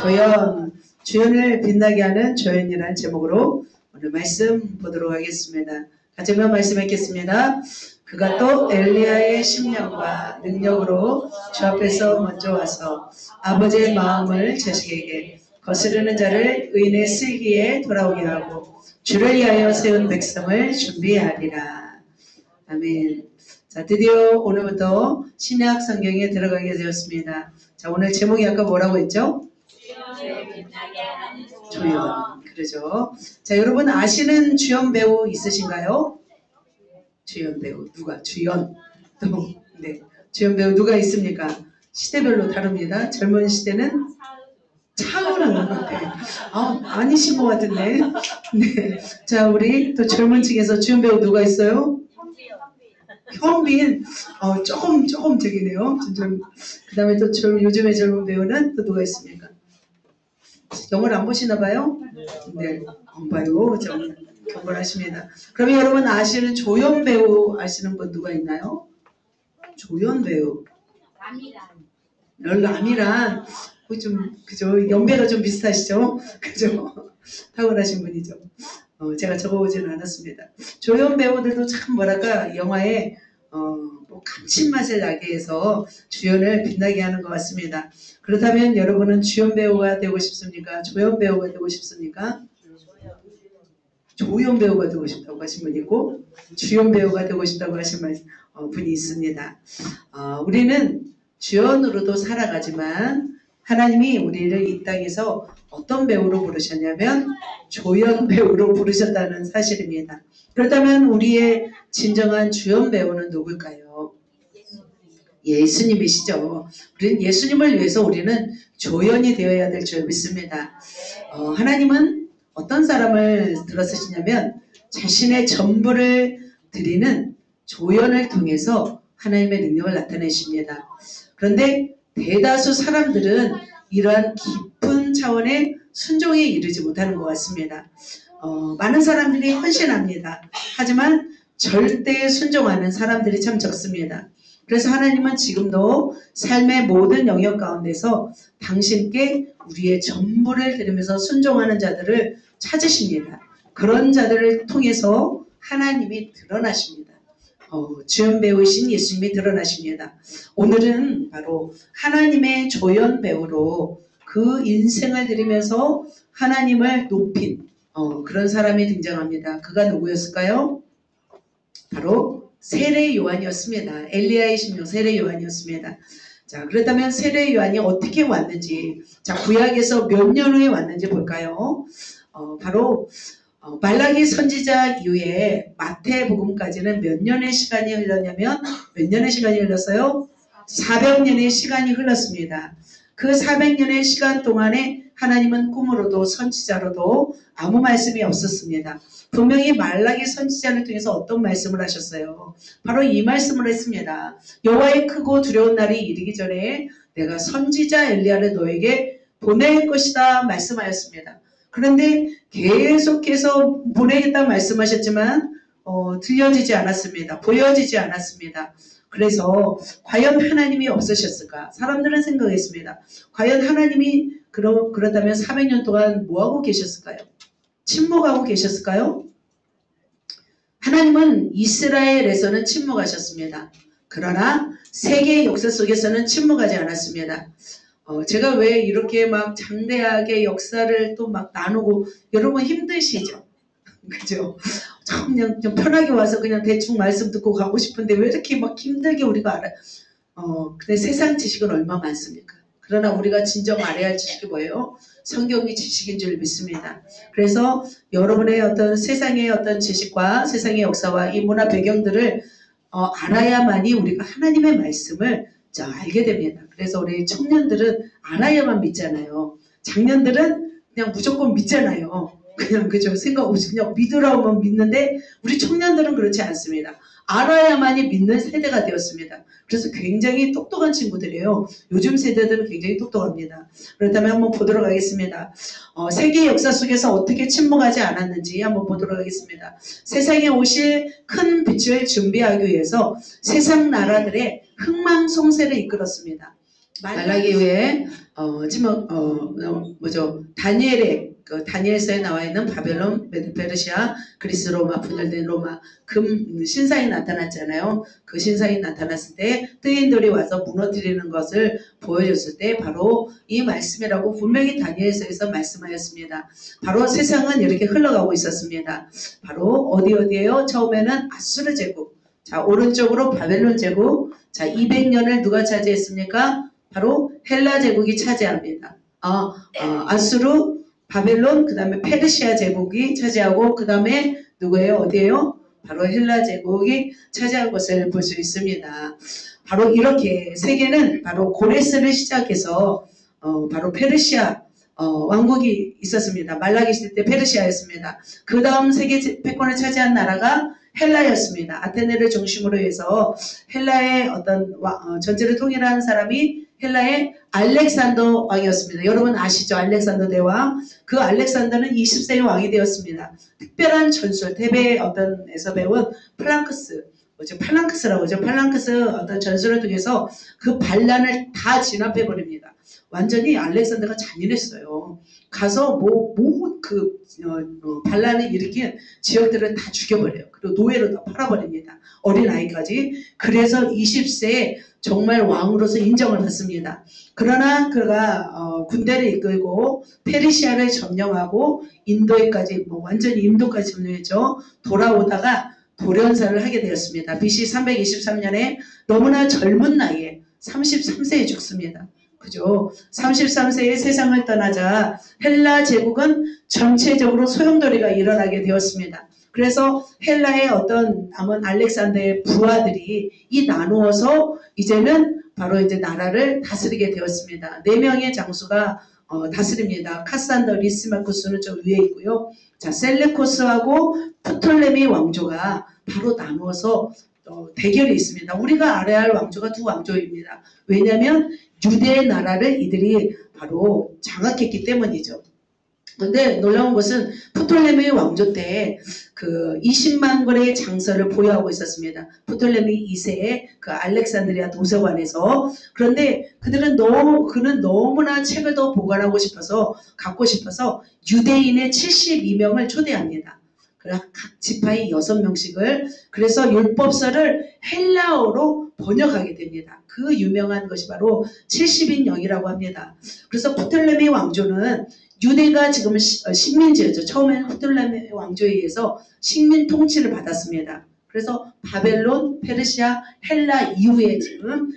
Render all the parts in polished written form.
조연, 주연을 빛나게 하는 조연이라는 제목으로 오늘 말씀 보도록 하겠습니다. 같이 한번 말씀 읽겠습니다. 그가 또 엘리야의 심령과 능력으로 주 앞에서 먼저 와서 아버지의 마음을 자식에게 거스르는 자를 의인의 슬기에 돌아오게 하고 주를 위하여 세운 백성을 준비하리라. 아멘. 자, 드디어 오늘부터 신약 성경에 들어가게 되었습니다. 자, 오늘 제목이 아까 뭐라고 했죠? 주연. 그러죠. 자, 여러분 아시는 주연 배우 있으신가요? 주연 배우 누가? 주연. 또 네. 주연 배우 누가 있습니까? 시대별로 다릅니다. 젊은 시대는 차은우. 네. 아니신 것 같은데. 네. 자, 우리 또 젊은 층에서 주연 배우 누가 있어요? 현빈. 조금 되기네요. 그 다음에 또 요즘의 젊은 배우는 또 누가 있습니까? 영화를 안 보시나 봐요? 네. 안 봐요. 좀 경건하십니다. 그러면 여러분 아시는 조연 배우 아시는 분 누가 있나요? 조연 배우. 남이란 좀 그죠? 연배가 좀 비슷하시죠? 그죠? 탁월하신 분이죠. 제가 적어보지는 않았습니다. 조연 배우들도 참 뭐랄까 영화에 뭐 감칠맛을 나게 해서 주연을 빛나게 하는 것 같습니다. 그렇다면 여러분은 주연 배우가 되고 싶습니까? 조연 배우가 되고 싶습니까? 조연 배우가 되고 싶다고 하신 분이 있고 주연 배우가 되고 싶다고 하신 분이 있습니다. 우리는 주연으로도 살아가지만 하나님이 우리를 이 땅에서 어떤 배우로 부르셨냐면 조연 배우로 부르셨다는 사실입니다. 그렇다면 우리의 진정한 주연 배우는 누굴까요? 예수님이시죠. 우리는 예수님을 위해서 우리는 조연이 되어야 될 줄 믿습니다. 하나님은 어떤 사람을 들어쓰시냐면 자신의 전부를 드리는 조연을 통해서 하나님의 능력을 나타내십니다. 그런데 대다수 사람들은 이러한 깊은 차원의 순종에 이르지 못하는 것 같습니다. 많은 사람들이 헌신합니다. 하지만 절대 순종하는 사람들이 참 적습니다. 그래서 하나님은 지금도 삶의 모든 영역 가운데서 당신께 우리의 전부를 드리면서 순종하는 자들을 찾으십니다. 그런 자들을 통해서 하나님이 드러나십니다. 주연 배우이신 예수님이 드러나십니다. 오늘은 바로 하나님의 조연 배우로 그 인생을 드리면서 하나님을 높인 그런 사람이 등장합니다. 그가 누구였을까요? 바로 세례 요한이었습니다. 엘리야의 심령 세례 요한이었습니다. 자, 그렇다면 세례 요한이 어떻게 왔는지, 자, 구약에서 몇 년 후에 왔는지 볼까요? 바로 말라기 선지자 이후에 마태복음까지는 몇 년의 시간이 흘렀냐면 몇 년의 시간이 흘렀어요? 400년의 시간이 흘렀습니다. 그 400년의 시간 동안에 하나님은 꿈으로도 선지자로도 아무 말씀이 없었습니다. 분명히 말라기 선지자를 통해서 어떤 말씀을 하셨어요? 바로 이 말씀을 했습니다. 여호와의 크고 두려운 날이 이르기 전에 내가 선지자 엘리야를 너에게 보낼 것이다 말씀하였습니다. 그런데 계속해서 보내겠다 말씀하셨지만 들려지지 않았습니다. 보여지지 않았습니다. 그래서 과연 하나님이 없으셨을까? 사람들은 생각했습니다. 과연 하나님이 그렇다면 400년 동안 뭐하고 계셨을까요? 침묵하고 계셨을까요? 하나님은 이스라엘에서는 침묵하셨습니다. 그러나 세계의 역사 속에서는 침묵하지 않았습니다. 제가 왜 이렇게 막 장대하게 역사를 또 막 나누고 여러분 힘드시죠? 그죠? 그냥 좀 편하게 와서 그냥 대충 말씀 듣고 가고 싶은데 왜 이렇게 막 힘들게 우리가 알아요? 근데 세상 지식은 얼마 많습니까? 그러나 우리가 진정 알아야 할 지식이 뭐예요? 성경의 지식인 줄 믿습니다. 그래서 여러분의 어떤 세상의 어떤 지식과 세상의 역사와 이 문화 배경들을 알아야만이 우리가 하나님의 말씀을 알게 됩니다. 그래서 우리 청년들은 알아야만 믿잖아요. 장년들은 그냥 무조건 믿잖아요. 그냥 그죠? 생각 없이 그냥 믿으라고 믿는데 우리 청년들은 그렇지 않습니다. 알아야만이 믿는 세대가 되었습니다. 그래서 굉장히 똑똑한 친구들이에요. 요즘 세대들은 굉장히 똑똑합니다. 그렇다면 한번 보도록 하겠습니다. 세계 역사 속에서 어떻게 침묵하지 않았는지 한번 보도록 하겠습니다. 세상에 오실 큰 빛을 준비하기 위해서 세상 나라들의 흥망성쇠를 이끌었습니다. 말라기 후에 다니엘의 다니엘서에 나와 있는 바벨론, 메드페르시아, 그리스, 로마, 분열된 로마 신사에 나타났잖아요. 그 신사에 나타났을 때 뜨인돌이 와서 무너뜨리는 것을 보여줬을 때 바로 이 말씀이라고 분명히 다니엘서에서 말씀하였습니다. 바로 세상은 이렇게 흘러가고 있었습니다. 바로 어디에요? 처음에는 아수르 제국, 자 오른쪽으로 바벨론 제국, 자 200년을 누가 차지했습니까? 바로 헬라 제국이 차지합니다. 아수르, 바벨론, 그 다음에 페르시아 제국이 차지하고 그 다음에 누구예요? 어디예요? 바로 헬라 제국이 차지한 것을 볼 수 있습니다. 바로 이렇게 세계는 바로 고레스를 시작해서 바로 페르시아 왕국이 있었습니다. 말라기 시대 때 페르시아였습니다. 그 다음 세계 패권을 차지한 나라가 헬라였습니다. 아테네를 중심으로 해서 헬라의 어떤 전체를 통일한 사람이 헬라의 알렉산더 왕이었습니다. 여러분 아시죠? 알렉산더 대왕. 그 알렉산더는 20세의 왕이 되었습니다. 특별한 전술, 테베의 에서 배운 팔랑크스라고 하죠. 팔랑크스 어떤 전술을 통해서 그 반란을 다 진압해버립니다. 완전히 알렉산더가 잔인했어요. 가서 반란을 일으킨 지역들을 다 죽여버려요. 그리고 노예로 다 팔아버립니다. 어린아이까지. 그래서 20세에 정말 왕으로서 인정을 받습니다. 그러나 그가 군대를 이끌고 페르시아를 점령하고 인도에까지 완전히 인도까지 점령했죠. 돌아오다가 돌연사를 하게 되었습니다. BC 323년에 너무나 젊은 나이에 33세에 죽습니다. 그죠? 33세에 세상을 떠나자 헬라 제국은 전체적으로 소용돌이가 일어나게 되었습니다. 그래서 헬라의 어떤 남은 알렉산더의 부하들이 나누어서 이제는 바로 이제 나라를 다스리게 되었습니다. 4명의 장수가 다스립니다. 카산더, 리시마쿠스는 저 위에 있고요. 자, 셀레코스하고 프톨레미 왕조가 바로 나누어서 대결이 있습니다. 우리가 알아야 할 왕조가 두 왕조입니다. 왜냐하면 유대 나라를 이들이 바로 장악했기 때문이죠. 근데 놀라운 것은 프톨레미 왕조 때 그 20만 권의 장서를 보유하고 있었습니다. 프톨레미 2세의 그 알렉산드리아 도서관에서. 그런데 그는 너무나 책을 더 보관하고 싶어서 갖고 싶어서 유대인의 72명을 초대합니다. 각 지파의 6명씩을. 그래서 율법서를 헬라어로 번역하게 됩니다. 그 유명한 것이 바로 70인령이라고 합니다. 그래서 프톨레미 왕조는 유대가 지금 식민지였죠. 처음에는 프톨레미 왕조에 의해서 식민 통치를 받았습니다. 그래서 바벨론, 페르시아, 헬라 이후에 지금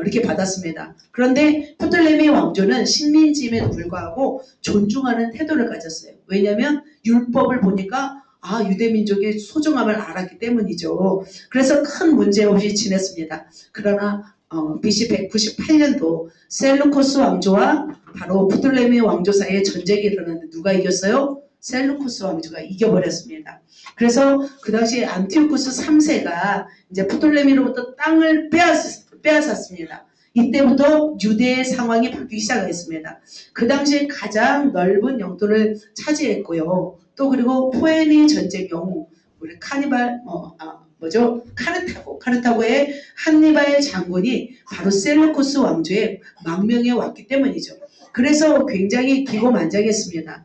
이렇게 받았습니다. 그런데 프톨레미 왕조는 식민지임에도 불구하고 존중하는 태도를 가졌어요. 왜냐하면 율법을 보니까 유대민족의 소중함을 알았기 때문이죠. 그래서 큰 문제 없이 지냈습니다. 그러나 BC 198년도 셀루코스 왕조와 바로 프톨레미 왕조 사이에 전쟁이 일어났는데 누가 이겼어요? 셀루코스 왕조가 이겨버렸습니다. 그래서 그 당시에 안티오쿠스 3세가 이제 프톨레미로부터 땅을 빼앗았습니다. 이때부터 유대의 상황이 바뀌기 시작했습니다. 그 당시에 가장 넓은 영토를 차지했고요. 또 그리고 포에니 전쟁 영웅, 우리 카르타고의 한니발 장군이 바로 셀루코스 왕조의 망명에 왔기 때문이죠. 그래서 굉장히 기고만장했습니다.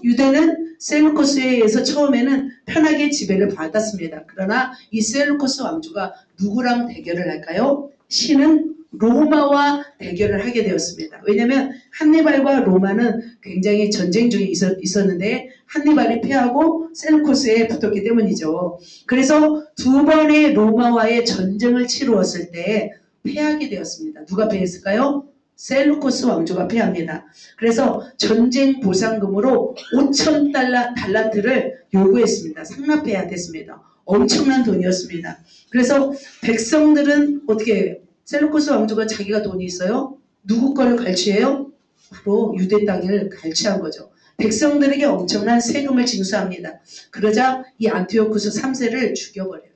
유대는 셀루코스에 의해서 처음에는 편하게 지배를 받았습니다. 그러나 이 셀루코스 왕조가 누구랑 대결을 할까요? 신은 로마와 대결을 하게 되었습니다. 왜냐하면 한니발과 로마는 굉장히 전쟁 중에 있었는데 한니발이 패하고 셀루코스에 붙었기 때문이죠. 그래서 두 번의 로마와의 전쟁을 치루었을 때 패하게 되었습니다. 누가 패했을까요? 셀루코스 왕조가 패합니다. 그래서 전쟁 보상금으로 5천 달란트를 요구했습니다. 상납해야 됐습니다. 엄청난 돈이었습니다. 그래서 백성들은 어떻게 셀루코스 왕조가 자기가 돈이 있어요? 누구 거를 갈취해요? 바로 유대 땅을 갈취한 거죠. 백성들에게 엄청난 세금을 징수합니다. 그러자 이 안티오쿠스 3세를 죽여버려요.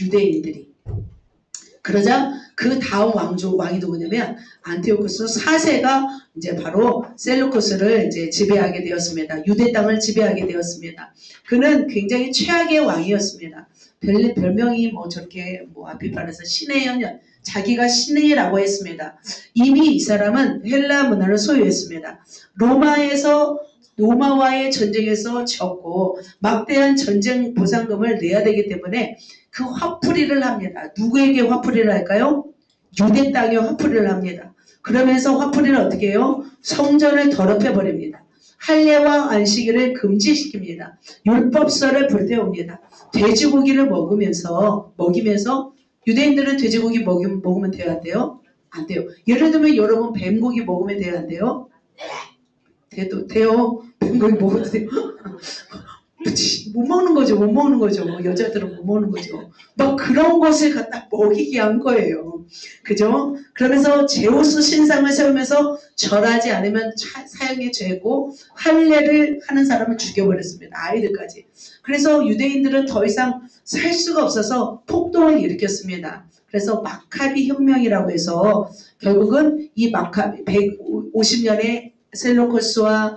유대인들이. 그러자 그 다음 왕이 누구냐면 안티오쿠스 4세가 이제 바로 셀루쿠스를 이제 지배하게 되었습니다. 유대 땅을 지배하게 되었습니다. 그는 굉장히 최악의 왕이었습니다. 별명이 뭐 저렇게 뭐 아피판에서 신의 연연, 자기가 신이라고 했습니다. 이미 이 사람은 헬라 문화를 소유했습니다. 로마와의 전쟁에서 졌고 막대한 전쟁 보상금을 내야 되기 때문에 그 화풀이를 합니다. 누구에게 화풀이를 할까요? 유대 땅에 화풀이를 합니다. 그러면서 화풀이를 어떻게 해요? 성전을 더럽혀 버립니다. 할례와 안식일을 금지시킵니다. 율법서를 불태웁니다. 돼지고기를 먹이면서 유대인들은 돼지고기 먹으면 돼요? 안 돼요? 안 돼요. 예를 들면 여러분 뱀고기 먹으면 돼요? 안 돼요? 돼요. 뱀고기 먹어도 돼요. 못 먹는 거죠. 여자들은 못 먹는 거죠. 막 그런 것을 갖다 먹이게 한 거예요. 그죠? 그러면서 제우스 신상을 세우면서 절하지 않으면 사형의 죄고 할례를 하는 사람을 죽여버렸습니다. 아이들까지. 그래서 유대인들은 더 이상 살 수가 없어서 폭동을 일으켰습니다. 그래서 마카비 혁명이라고 해서 결국은 이 마카비 150년의 셀루쿠스와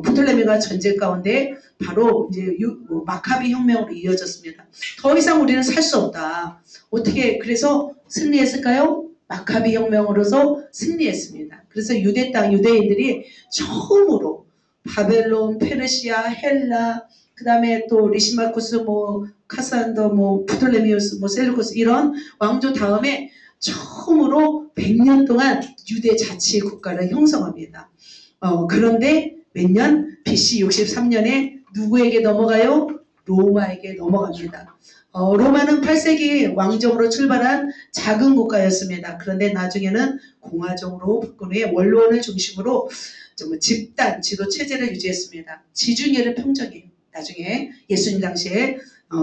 프톨레미가 전쟁 가운데 바로 이제 마카비 혁명으로 이어졌습니다. 더 이상 우리는 살 수 없다. 어떻게 그래서 승리했을까요? 마카비 혁명으로서 승리했습니다. 그래서 유대인들이 처음으로 바벨론, 페르시아, 헬라, 그 다음에 또 리시마쿠스, 카산더, 프톨레미우스, 셀루쿠스 이런 왕조 다음에 처음으로 100년 동안 유대 자치 국가를 형성합니다. 그런데 몇 년? BC 63년에 누구에게 넘어가요? 로마에게 넘어갑니다. 로마는 8세기 왕정으로 출발한 작은 국가였습니다. 그런데 나중에는 공화정으로 바꾼 후에 원로원을 중심으로 집단 지도 체제를 유지했습니다. 지중해를 평정해요. 나중에 예수님 당시에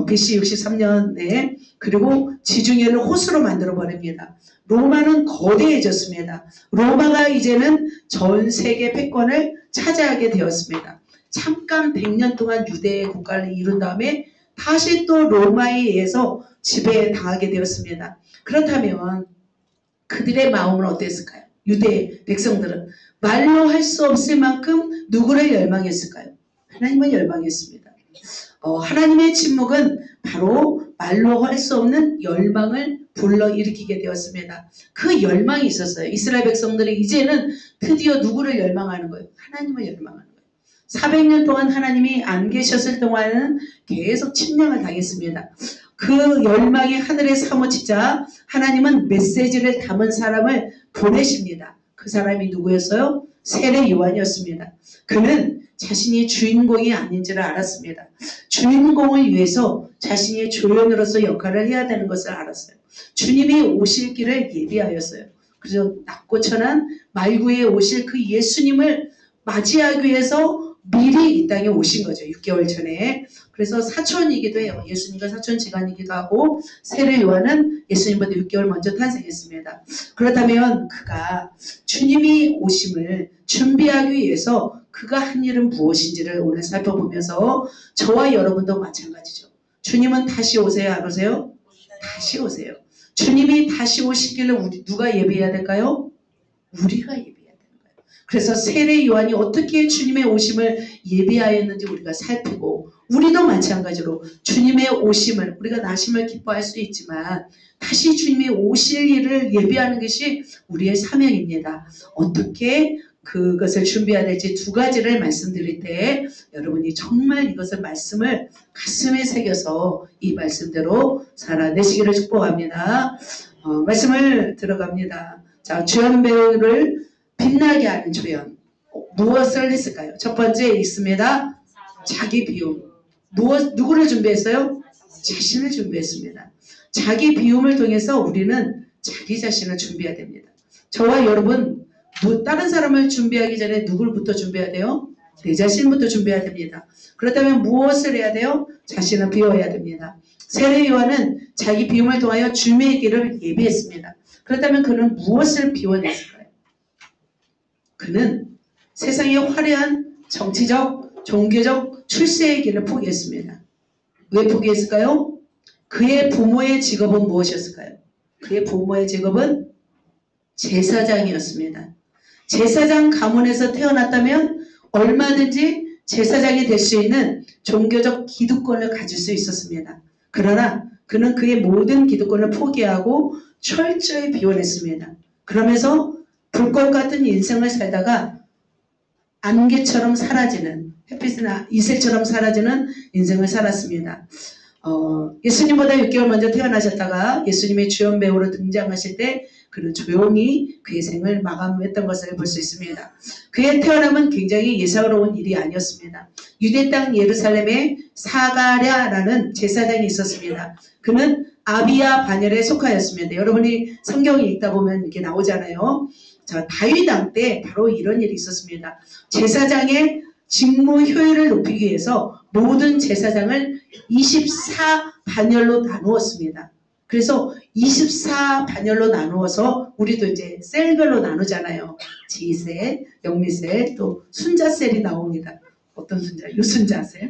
BC 63년에 그리고 지중해를 호수로 만들어 버립니다. 로마는 거대해졌습니다. 로마가 이제는 전 세계 패권을 차지하게 되었습니다. 잠깐 100년 동안 유대 국가를 이룬 다음에 다시 또 로마에 의해서 지배당하게 되었습니다. 그렇다면 그들의 마음은 어땠을까요? 유대 백성들은 말로 할 수 없을 만큼 누구를 열망했을까요? 하나님을 열망했습니다. 하나님의 침묵은 바로 말로 할 수 없는 열망을 불러일으키게 되었습니다. 그 열망이 있었어요. 이스라엘 백성들이 이제는 드디어 누구를 열망하는 거예요? 하나님을 열망하는 거예요. 400년 동안 하나님이 안 계셨을 동안에는 계속 침략을 당했습니다. 그 열망이 하늘에 사무치자 하나님은 메시지를 담은 사람을 보내십니다. 그 사람이 누구였어요? 세례 요한이었습니다. 그는 자신이 주인공이 아닌지를 알았습니다. 주인공을 위해서 자신이 조연으로서 역할을 해야 되는 것을 알았어요. 주님이 오실 길을 예비하였어요. 그래서 낮고 천한 말구에 오실 그 예수님을 맞이하기 위해서 미리 이 땅에 오신 거죠. 6개월 전에. 그래서 사촌이기도 해요. 예수님과 사촌지간이기도 하고 세례 요한은 예수님보다 6개월 먼저 탄생했습니다. 그렇다면 그가 주님이 오심을 준비하기 위해서 그가 한 일은 무엇인지를 오늘 살펴보면서 저와 여러분도 마찬가지죠. 주님은 다시 오세요? 안 오세요? 다시 오세요. 주님이 다시 오시기를 누가 예비해야 될까요? 우리가 예비해야 되는 거예요. 그래서 세례 요한이 어떻게 주님의 오심을 예비하였는지 우리가 살피고 우리도 마찬가지로 주님의 오심을 우리가 나심을 기뻐할 수 있지만 다시 주님이 오실 일을 예비하는 것이 우리의 사명입니다. 어떻게 그것을 준비해야 될지 두 가지를 말씀드릴 때 여러분이 정말 말씀을 가슴에 새겨서 이 말씀대로 살아내시기를 축복합니다. 말씀을 들어갑니다. 자, 주연 배우를 빛나게 하는 주연. 무엇을 했을까요? 첫 번째 있습니다. 자기 비움. 누구를 준비했어요? 자신을 준비했습니다. 자기 비움을 통해서 우리는 자기 자신을 준비해야 됩니다. 저와 여러분 다른 사람을 준비하기 전에 누굴부터 준비해야 돼요? 내 자신부터 준비해야 됩니다. 그렇다면 무엇을 해야 돼요? 자신을 비워야 됩니다. 세례 요한은 자기 비움을 통하여 주님의 길을 예비했습니다. 그렇다면 그는 무엇을 비워냈을까요? 그는 세상의 화려한 정치적, 종교적 출세의 길을 포기했습니다. 왜 포기했을까요? 그의 부모의 직업은 무엇이었을까요? 그의 부모의 직업은 제사장이었습니다. 제사장 가문에서 태어났다면 얼마든지 제사장이 될 수 있는 종교적 기득권을 가질 수 있었습니다. 그러나 그는 그의 모든 기득권을 포기하고 철저히 비워냈습니다. 그러면서 불꽃 같은 인생을 살다가 안개처럼 사라지는, 햇빛이나 이슬처럼 사라지는 인생을 살았습니다. 예수님보다 6개월 먼저 태어나셨다가 예수님의 주연 배우로 등장하실 때 그는 조용히 그의 생을 마감했던 것을 볼 수 있습니다. 그의 태어남은 굉장히 예사로운 일이 아니었습니다. 유대 땅 예루살렘에 사가랴라는 제사장이 있었습니다. 그는 아비야 반열에 속하였습니다. 여러분이 성경을 읽다 보면 이렇게 나오잖아요. 자, 다윗 왕 때 바로 이런 일이 있었습니다. 제사장의 직무 효율을 높이기 위해서 모든 제사장을 24반열로 나누었습니다. 그래서 24반열로 나누어서 우리도 이제 셀별로 나누잖아요. 지셀, 영미셀, 또 순자셀이 나옵니다. 어떤 순자? 유순자셀.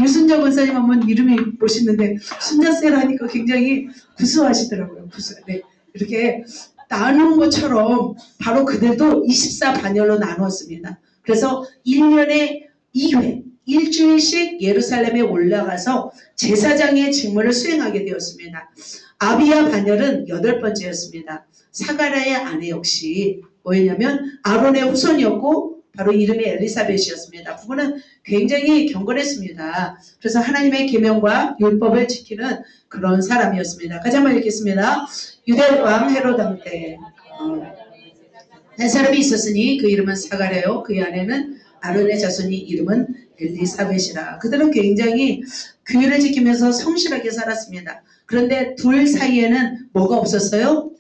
유순자 권사님 한번 이름이 멋있는데 순자셀 하니까 굉장히 구수하시더라고요. 구수. 네. 이렇게 나눈 것처럼 바로 그들도 24반열로 나누었습니다. 그래서 1년에 2회 일주일씩 예루살렘에 올라가서 제사장의 직무를 수행하게 되었습니다. 아비야 반열은 8번째였습니다. 사가랴의 아내 역시 뭐였냐면 아론의 후손이었고 바로 이름이 엘리사벳이었습니다. 부부는 굉장히 경건했습니다. 그래서 하나님의 계명과 율법을 지키는 그런 사람이었습니다. 같이 한번 읽겠습니다. 유대 왕 헤롯 왕 때 한 사람이 있었으니 그 이름은 사가랴요 그의 아내는 아론의 자손이 이름은 엘리사벳이라. 그들은 굉장히 규율을 지키면서 성실하게 살았습니다. 그런데 둘 사이에는 뭐가 없었어요?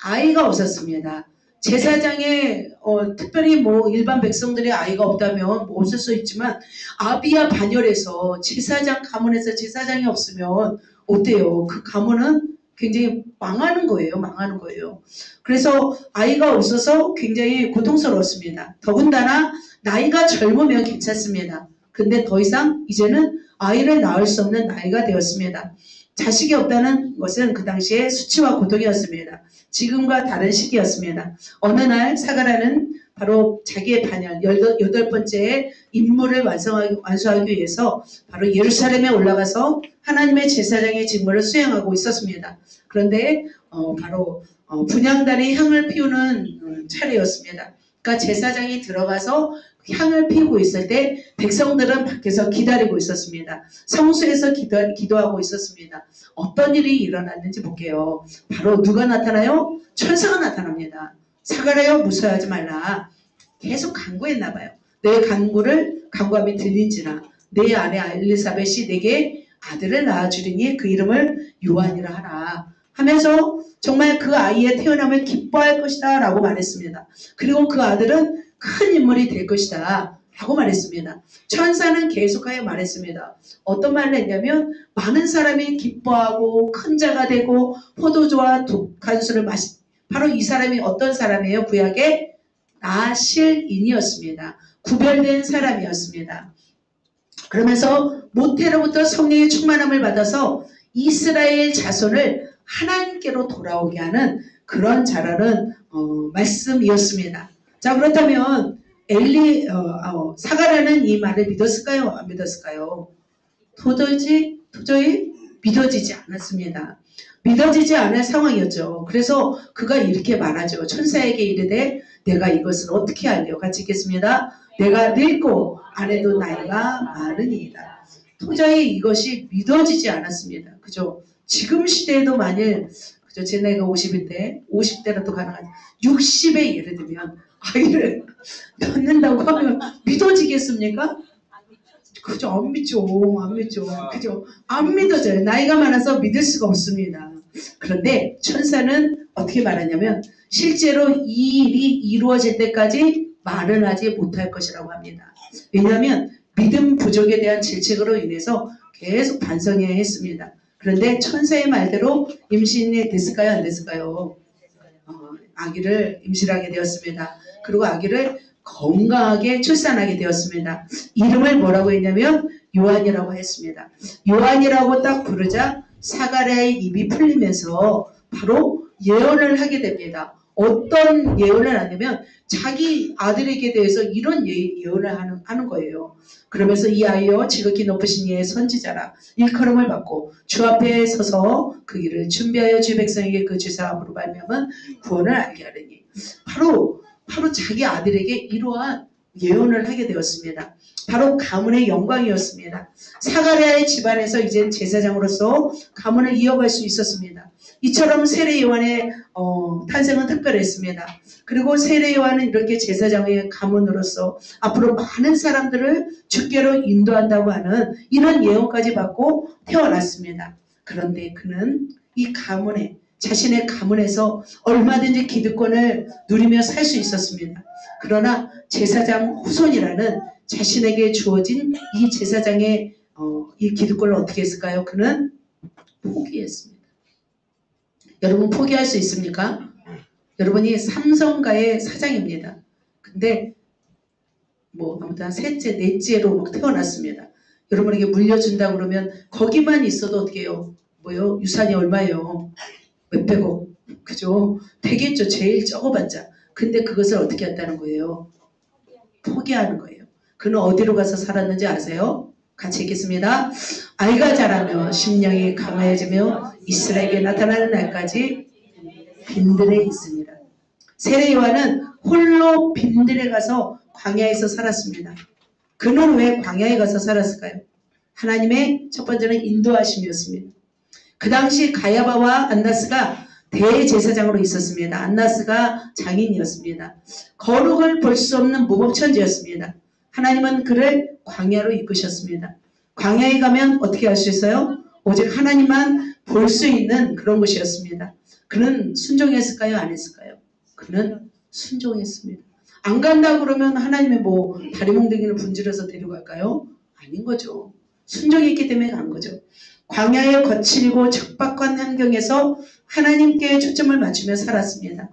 아이가 없었습니다. 제사장의 특별히 뭐 일반 백성들의 아이가 없다면 뭐 없을 수 있지만 아비야 반열에서 제사장 가문에서 제사장이 없으면 어때요? 그 가문은 굉장히 망하는 거예요. 망하는 거예요. 그래서 아이가 없어서 굉장히 고통스러웠습니다. 더군다나 나이가 젊으면 괜찮습니다. 근데 더 이상 이제는 아이를 낳을 수 없는 나이가 되었습니다. 자식이 없다는 것은 그 당시에 수치와 고통이었습니다. 지금과 다른 시기였습니다. 어느 날 사가랴는 바로 자기의 반열 8번째 임무를 완수하기 위해서 바로 예루살렘에 올라가서 하나님의 제사장의 직무를 수행하고 있었습니다. 그런데 바로 분향단에 향을 피우는 차례였습니다. 그러니까 제사장이 들어가서 향을 피우고 있을 때 백성들은 밖에서 기다리고 있었습니다. 성수에서 기도하고 있었습니다. 어떤 일이 일어났는지 볼게요. 바로 누가 나타나요? 천사가 나타납니다. 사가랴여 무서워하지 말라. 계속 간구했나 봐요. 내 간구함이 들린지라 내 아내 엘리사벳이 내게 아들을 낳아주리니 그 이름을 요한이라 하라 하면서 정말 그 아이의 태어남을 기뻐할 것이다 라고 말했습니다. 그리고 그 아들은 큰 인물이 될 것이다 라고 말했습니다. 천사는 계속하여 말했습니다. 어떤 말을 했냐면 많은 사람이 기뻐하고 큰 자가 되고 포도주와 독한 술을 바로 이 사람이 어떤 사람이에요? 구약의 나실인이었습니다. 구별된 사람이었습니다. 그러면서 모태로부터 성령의 충만함을 받아서 이스라엘 자손을 하나님께로 돌아오게 하는 그런 자라는 말씀이었습니다. 자, 그렇다면 사가랴는 이 말을 믿었을까요? 안 믿었을까요? 도저히 믿어지지 않았습니다. 믿어지지 않을 상황이었죠. 그래서 그가 이렇게 말하죠. 천사에게 이르되 내가 이것을 어떻게 알려? 같이 읽겠습니다. 내가 늙고 아내도 나이가 많으니이다. 도저히 이것이 믿어지지 않았습니다. 그죠? 지금 시대에도 만일 그죠? 제 나이가 50인데 50대라도 가능하지 60에 예를 들면 아이를 낳는다고 하면 믿어지겠습니까? 그죠? 안 믿죠. 안 믿죠. 그죠? 안 믿어져요. 나이가 많아서 믿을 수가 없습니다. 그런데 천사는 어떻게 말하냐면 실제로 이 일이 이루어질 때까지 말은 하지 못할 것이라고 합니다. 왜냐하면 믿음 부족에 대한 질책으로 인해서 계속 반성해야 했습니다. 그런데 천사의 말대로 임신이 됐을까요? 안 됐을까요? 아기를 임신하게 되었습니다. 그리고 아기를 건강하게 출산하게 되었습니다. 이름을 뭐라고 했냐면 요한이라고 했습니다. 요한이라고 딱 부르자 사가랴의 입이 풀리면서 바로 예언을 하게 됩니다. 어떤 예언을 하냐면 자기 아들에게 대해서 이런 예언을 하는 거예요. 그러면서 이 아이여 지극히 높으신 이의 선지자라 일컬음을 받고 주 앞에 서서 그 길을 준비하여 주 백성에게 그 주 사함으로 말미암은 구원을 알게 하려니 바로 자기 아들에게 이러한 예언을 하게 되었습니다. 바로 가문의 영광이었습니다. 사가랴의 집안에서 이제 제사장으로서 가문을 이어갈 수 있었습니다. 이처럼 세례 요한의 탄생은 특별했습니다. 그리고 세례 요한은 이렇게 제사장의 가문으로서 앞으로 많은 사람들을 주께로 인도한다고 하는 이런 예언까지 받고 태어났습니다. 그런데 그는 이 가문에 자신의 가문에서 얼마든지 기득권을 누리며 살 수 있었습니다. 그러나 제사장 후손이라는 자신에게 주어진 이 제사장의 이 기득권을 어떻게 했을까요? 그는 포기했습니다. 여러분 포기할 수 있습니까? 여러분이 삼성가의 사장입니다. 근데 아무튼 셋째, 넷째로 막 태어났습니다. 여러분에게 물려준다 그러면 거기만 있어도 어떻게 해요? 유산이 얼마예요? 몇백억. 그죠? 되겠죠. 제일 적어봤자. 근데 그것을 어떻게 했다는 거예요? 포기하는 거예요. 그는 어디로 가서 살았는지 아세요? 같이 읽겠습니다. 아이가 자라며 심령이 강하여지며 이스라엘에게 나타나는 날까지 빈들에 있습니다. 세례 요한은 홀로 빈들에 가서 광야에서 살았습니다. 그는 왜 광야에 가서 살았을까요? 하나님의 첫 번째는 인도하심이었습니다. 그 당시 가야바와 안나스가 대제사장으로 있었습니다. 안나스가 장인이었습니다. 거룩을 볼 수 없는 무법천지였습니다. 하나님은 그를 광야로 이끄셨습니다. 광야에 가면 어떻게 할 수 있어요? 오직 하나님만 볼 수 있는 그런 곳이었습니다. 그는 순종했을까요? 안 했을까요? 그는 순종했습니다. 안 간다 그러면 하나님의 다리몽둥이를 분질러서 데려갈까요? 아닌 거죠. 순종했기 때문에 간 거죠. 광야의 거칠고 척박한 환경에서 하나님께 초점을 맞추며 살았습니다.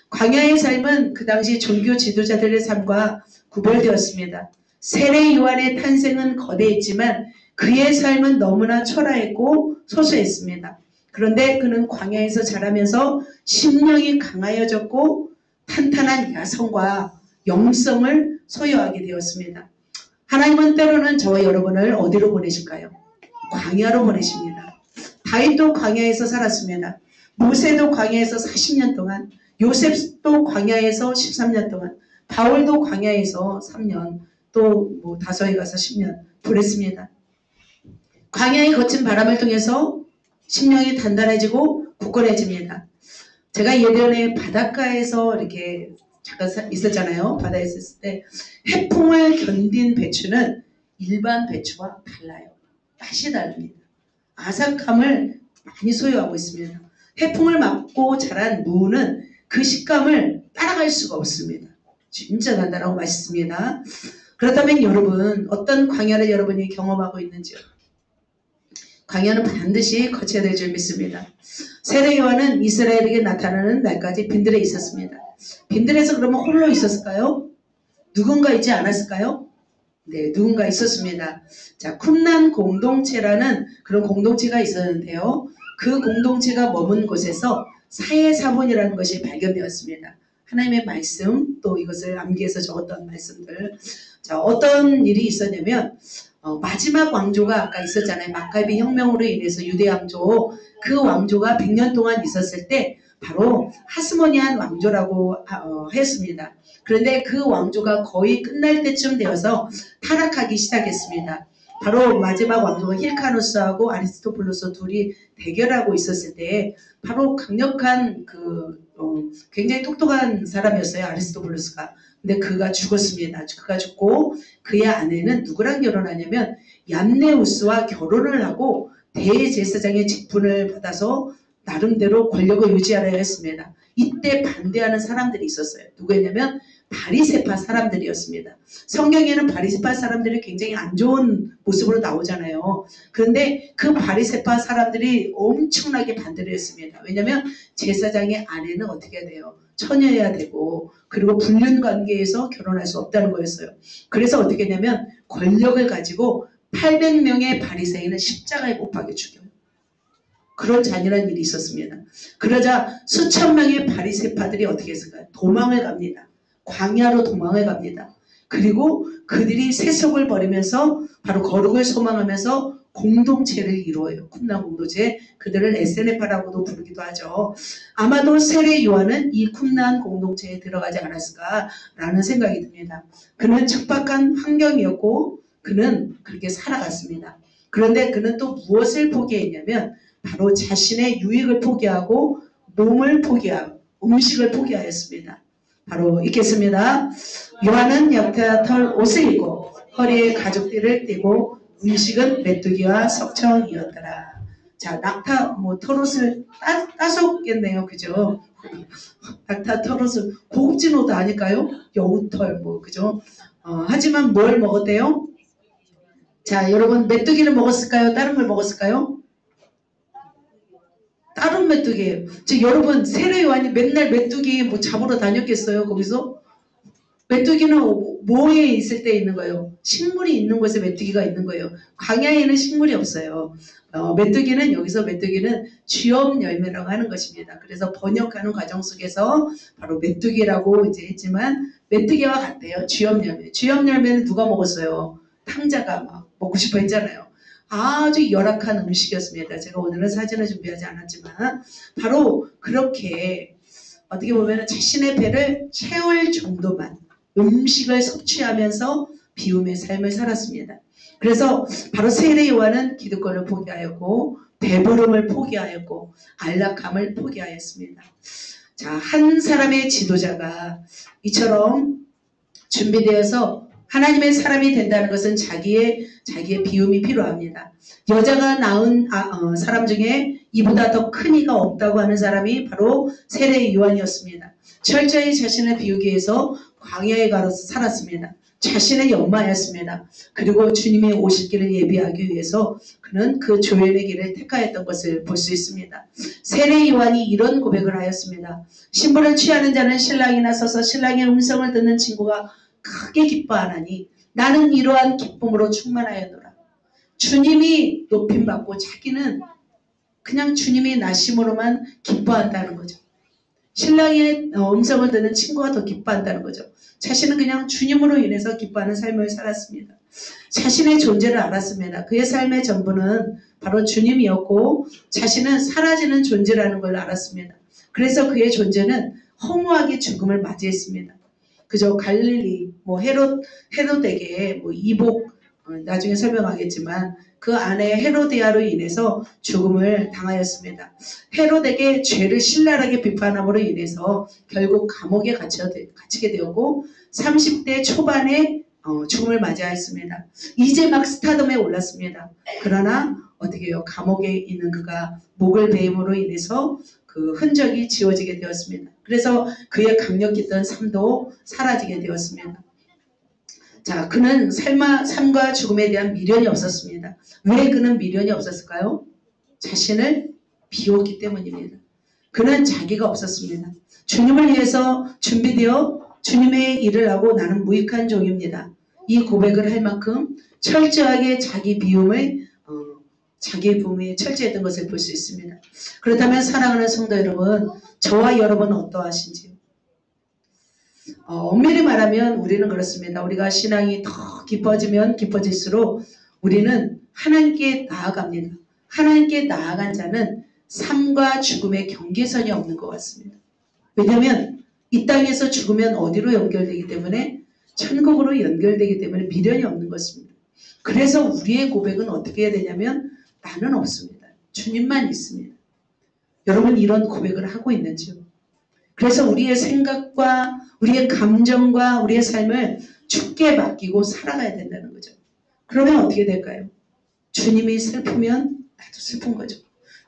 광야의 삶은 그 당시 종교 지도자들의 삶과 구별되었습니다. 세례 요한의 탄생은 거대했지만 그의 삶은 너무나 초라했고 소소했습니다. 그런데 그는 광야에서 자라면서 심령이 강하여졌고 탄탄한 야성과 영성을 소유하게 되었습니다. 하나님은 때로는 저와 여러분을 어디로 보내실까요? 광야로 보내십니다. 다윗도 광야에서 살았습니다. 모세도 광야에서 40년 동안, 요셉도 광야에서 13년 동안, 바울도 광야에서 3년, 또 다소에 가서 10년 보냈습니다. 광야의 거친 바람을 통해서 심령이 단단해지고 굳건해집니다. 제가 예전에 바닷가에서 이렇게 잠깐 있었잖아요. 바다에 있을 때 해풍을 견딘 배추는 일반 배추와 달라요. 맛이 다릅니다. 아삭함을 많이 소유하고 있습니다. 해풍을 맞고 자란 무는 그 식감을 따라갈 수가 없습니다. 진짜 단단하고 맛있습니다. 그렇다면 여러분 어떤 광야를 여러분이 경험하고 있는지요? 광야는 반드시 거쳐야 될 줄 믿습니다. 세례 요한은 이스라엘에게 나타나는 날까지 빈들에 있었습니다. 빈들에서 그러면 홀로 있었을까요? 누군가 있지 않았을까요? 네, 누군가 있었습니다. 자, 쿰난 공동체라는 그런 공동체가 있었는데요. 그 공동체가 머문 곳에서 사해사본이라는 것이 발견되었습니다. 하나님의 말씀, 또 이것을 암기해서 적었던 말씀들. 자, 어떤 일이 있었냐면 마지막 왕조가 아까 있었잖아요. 막가비 혁명으로 인해서 유대 왕조, 그 왕조가 100년 동안 있었을 때 바로 하스모니안 왕조라고 했습니다. 그런데 그 왕조가 거의 끝날 때쯤 되어서 타락하기 시작했습니다. 바로 마지막 왕조가 힐카누스하고 아리스토블루스 둘이 대결하고 있었을 때 바로 강력한 굉장히 똑똑한 사람이었어요. 아리스토블루스가. 근데 그가 죽었습니다. 그가 죽고 그의 아내는 누구랑 결혼하냐면 얀네우스와 결혼을 하고 대제사장의 직분을 받아서 나름대로 권력을 유지하려 했습니다. 이때 반대하는 사람들이 있었어요. 누구였냐면 바리새파 사람들이었습니다. 성경에는 바리새파 사람들이 굉장히 안 좋은 모습으로 나오잖아요. 그런데 그 바리새파 사람들이 엄청나게 반대를 했습니다. 왜냐하면 제사장의 아내는 어떻게 해야 돼요? 처녀여야 되고 그리고 불륜 관계에서 결혼할 수 없다는 거였어요. 그래서 어떻게 했냐면 권력을 가지고 800명의 바리새인을 십자가에 못 박여 죽여요. 그런 잔인한 일이 있었습니다. 그러자 수천 명의 바리새파들이 어떻게 했을까요? 도망을 갑니다. 광야로 도망을 갑니다. 그리고 그들이 세속을 버리면서 바로 거룩을 소망하면서 공동체를 이루어요. 쿰난 공동체. 그들을 SNF라고도 부르기도 하죠. 아마도 세례 요한은 이 쿰난 공동체에 들어가지 않았을까라는 생각이 듭니다. 그는 척박한 환경이었고 그는 그렇게 살아갔습니다. 그런데 그는 또 무엇을 포기했냐면 바로 자신의 유익을 포기하고 몸을 포기하고 음식을 포기하였습니다. 바로 읽겠습니다. 요한은 역대와 털 옷을 입고 허리에 가죽띠를 띠고 음식은 메뚜기와 석청이었더라. 자, 낙타 털옷을 따셨겠네요, 그죠? 낙타 털옷을 고급진 옷 아닐까요? 여우털 그죠? 하지만 뭘 먹었대요? 자, 여러분 메뚜기를 먹었을까요? 다른 걸 먹었을까요? 다른 메뚜기예요. 여러분 세례 요한이 맨날 메뚜기 잡으러 다녔겠어요? 거기서? 메뚜기는 뭐에 있을 때 있는 거예요? 식물이 있는 곳에 메뚜기가 있는 거예요. 광야에는 식물이 없어요. 메뚜기는 쥐엄 열매라고 하는 것입니다. 그래서 번역하는 과정 속에서 바로 메뚜기라고 이제 했지만 메뚜기와 같대요. 쥐엄 열매. 쥐엄 열매는 누가 먹었어요? 탕자가 막 먹고 싶어 했잖아요. 아주 열악한 음식이었습니다. 제가 오늘은 사진을 준비하지 않았지만 바로 그렇게 어떻게 보면 자신의 배를 채울 정도만 음식을 섭취하면서 비움의 삶을 살았습니다. 그래서 바로 세례 요한은 기득권을 포기하였고 배부름을 포기하였고 안락함을 포기하였습니다. 자, 한 사람의 지도자가 이처럼 준비되어서 하나님의 사람이 된다는 것은 자기의 비움이 필요합니다. 여자가 낳은 사람 중에 이보다 더 큰 이가 없다고 하는 사람이 바로 세례 요한이었습니다. 철저히 자신을 비우기 위해서 광야에 가서 살았습니다. 자신의 연마였습니다. 그리고 주님이 오실 길을 예비하기 위해서 그는 그 조연의 길을 택하였던 것을 볼 수 있습니다. 세례 요한이 이런 고백을 하였습니다. 신부를 취하는 자는 신랑이나 서서 신랑의 음성을 듣는 친구가 크게 기뻐하나니 나는 이러한 기쁨으로 충만하였노라. 주님이 높임받고 자기는 그냥 주님의 나심으로만 기뻐한다는 거죠. 신랑의 음성을 듣는 친구가 더 기뻐한다는 거죠. 자신은 그냥 주님으로 인해서 기뻐하는 삶을 살았습니다. 자신의 존재를 알았습니다. 그의 삶의 전부는 바로 주님이었고 자신은 사라지는 존재라는 걸 알았습니다. 그래서 그의 존재는 허무하게 죽음을 맞이했습니다. 그저 갈릴리, 헤롯에게 이복, 나중에 설명하겠지만 그 아내 헤로디아로 인해서 죽음을 당하였습니다. 헤롯에게 죄를 신랄하게 비판함으로 인해서 결국 감옥에 갇히게 되었고 30대 초반에 죽음을 맞이하였습니다. 이제 막 스타덤에 올랐습니다. 그러나 어떻게 해요? 감옥에 있는 그가 목을 베임으로 인해서 그 흔적이 지워지게 되었습니다. 그래서 그의 강력했던 삶도 사라지게 되었습니다. 자, 그는 삶과 죽음에 대한 미련이 없었습니다. 왜 그는 미련이 없었을까요? 자신을 비웠기 때문입니다. 그는 자기가 없었습니다. 주님을 위해서 준비되어 주님의 일을 하고 나는 무익한 종입니다. 이 고백을 할 만큼 철저하게 자기 비움에 철저했던 것을 볼 수 있습니다. 그렇다면 사랑하는 성도 여러분, 저와 여러분은 어떠하신지요? 엄밀히 말하면 우리는 그렇습니다. 우리가 신앙이 더 깊어지면 깊어질수록 우리는 하나님께 나아갑니다. 하나님께 나아간 자는 삶과 죽음의 경계선이 없는 것 같습니다. 왜냐하면 이 땅에서 죽으면 어디로 연결되기 때문에 천국으로 연결되기 때문에 미련이 없는 것입니다. 그래서 우리의 고백은 어떻게 해야 되냐면 나는 없습니다. 주님만 있습니다. 여러분 이런 고백을 하고 있는지요? 그래서 우리의 생각과 우리의 감정과 우리의 삶을 주께 맡기고 살아가야 된다는 거죠. 그러면 어떻게 될까요? 주님이 슬프면 나도 슬픈 거죠.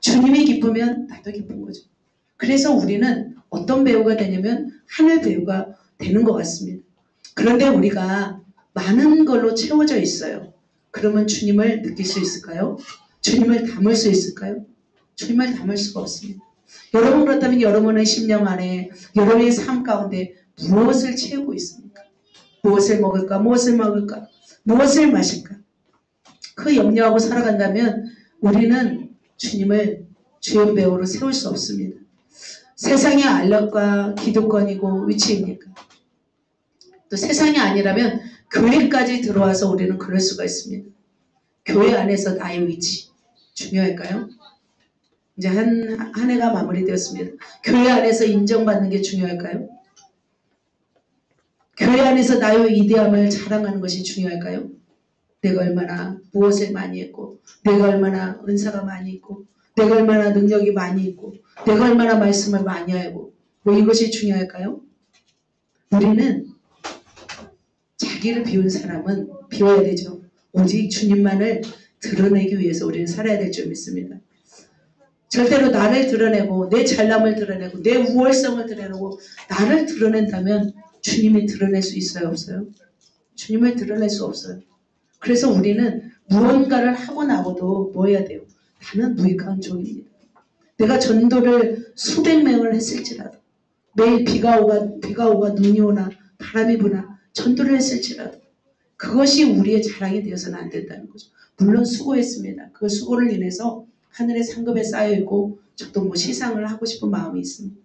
주님이 기쁘면 나도 기쁜 거죠. 그래서 우리는 어떤 배우가 되냐면 하늘 배우가 되는 것 같습니다. 그런데 우리가 많은 걸로 채워져 있어요. 그러면 주님을 느낄 수 있을까요? 주님을 담을 수 있을까요? 주님을 담을 수가 없습니다. 여러분 그렇다면 여러분의 심령 안에 여러분의 삶 가운데 무엇을 채우고 있습니까? 무엇을 먹을까? 무엇을 먹을까? 무엇을 마실까? 그 염려하고 살아간다면 우리는 주님을 주연 배우로 세울 수 없습니다. 세상의 안락과 기득권이고 위치입니까? 또 세상이 아니라면 교회까지 들어와서 우리는 그럴 수가 있습니다. 교회 안에서 나의 위치 중요할까요? 이제 한 해가 마무리되었습니다. 교회 안에서 인정받는 게 중요할까요? 교회 안에서 나의 위대함을 자랑하는 것이 중요할까요? 내가 얼마나 무엇을 많이 했고, 내가 얼마나 은사가 많이 있고, 내가 얼마나 능력이 많이 있고, 내가 얼마나 말씀을 많이 알고, 뭐 이것이 중요할까요? 우리는 자기를 비운 사람은 비워야 되죠. 오직 주님만을 드러내기 위해서 우리는 살아야 될 줄 믿습니다. 절대로 나를 드러내고 내 잘남을 드러내고 내 우월성을 드러내고 나를 드러낸다면 주님이 드러낼 수 있어요? 없어요? 주님을 드러낼 수 없어요. 그래서 우리는 무언가를 하고 나고도 뭐 해야 돼요? 나는 무익한 종입니다. 내가 전도를 수백 명을 했을지라도 매일 비가 오가 눈이 오나 바람이 부나 전도를 했을지라도 그것이 우리의 자랑이 되어서는 안 된다는 거죠. 물론 수고했습니다. 그 수고를 인해서 하늘의 상급에 쌓여있고 저도 뭐 시상을 하고 싶은 마음이 있습니다.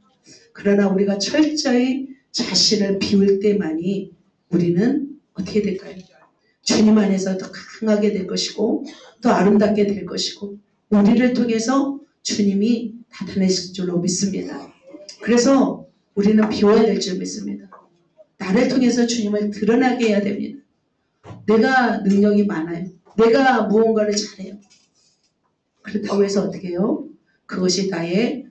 그러나 우리가 철저히 자신을 비울 때만이 우리는 어떻게 될까요? 주님 안에서 더 강하게 될 것이고 더 아름답게 될 것이고 우리를 통해서 주님이 나타내실 줄로 믿습니다. 그래서 우리는 비워야 될 줄 믿습니다. 나를 통해서 주님을 드러나게 해야 됩니다. 내가 능력이 많아요. 내가 무언가를 잘해요. 그렇다고 해서 어떻게 해요? 그것이 나의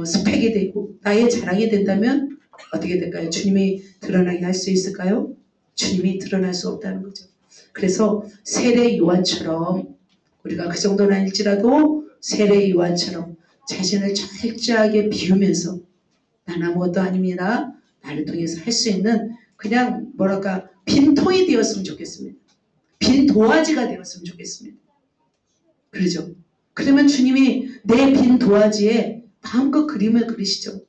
스펙이 되고 나의 자랑이 된다면 어떻게 될까요? 주님이 드러나게 할 수 있을까요? 주님이 드러날 수 없다는 거죠. 그래서 세례 요한처럼 우리가 그 정도는 아닐지라도 세례 요한처럼 자신을 철저하게 비우면서 난 아무것도 아닙니다. 나를 통해서 할 수 있는 그냥 뭐랄까 빈통이 되었으면 좋겠습니다. 빈 도화지가 되었으면 좋겠습니다. 그러죠? 그러면 주님이 내 빈 도화지에 마음껏 그림을 그리시죠.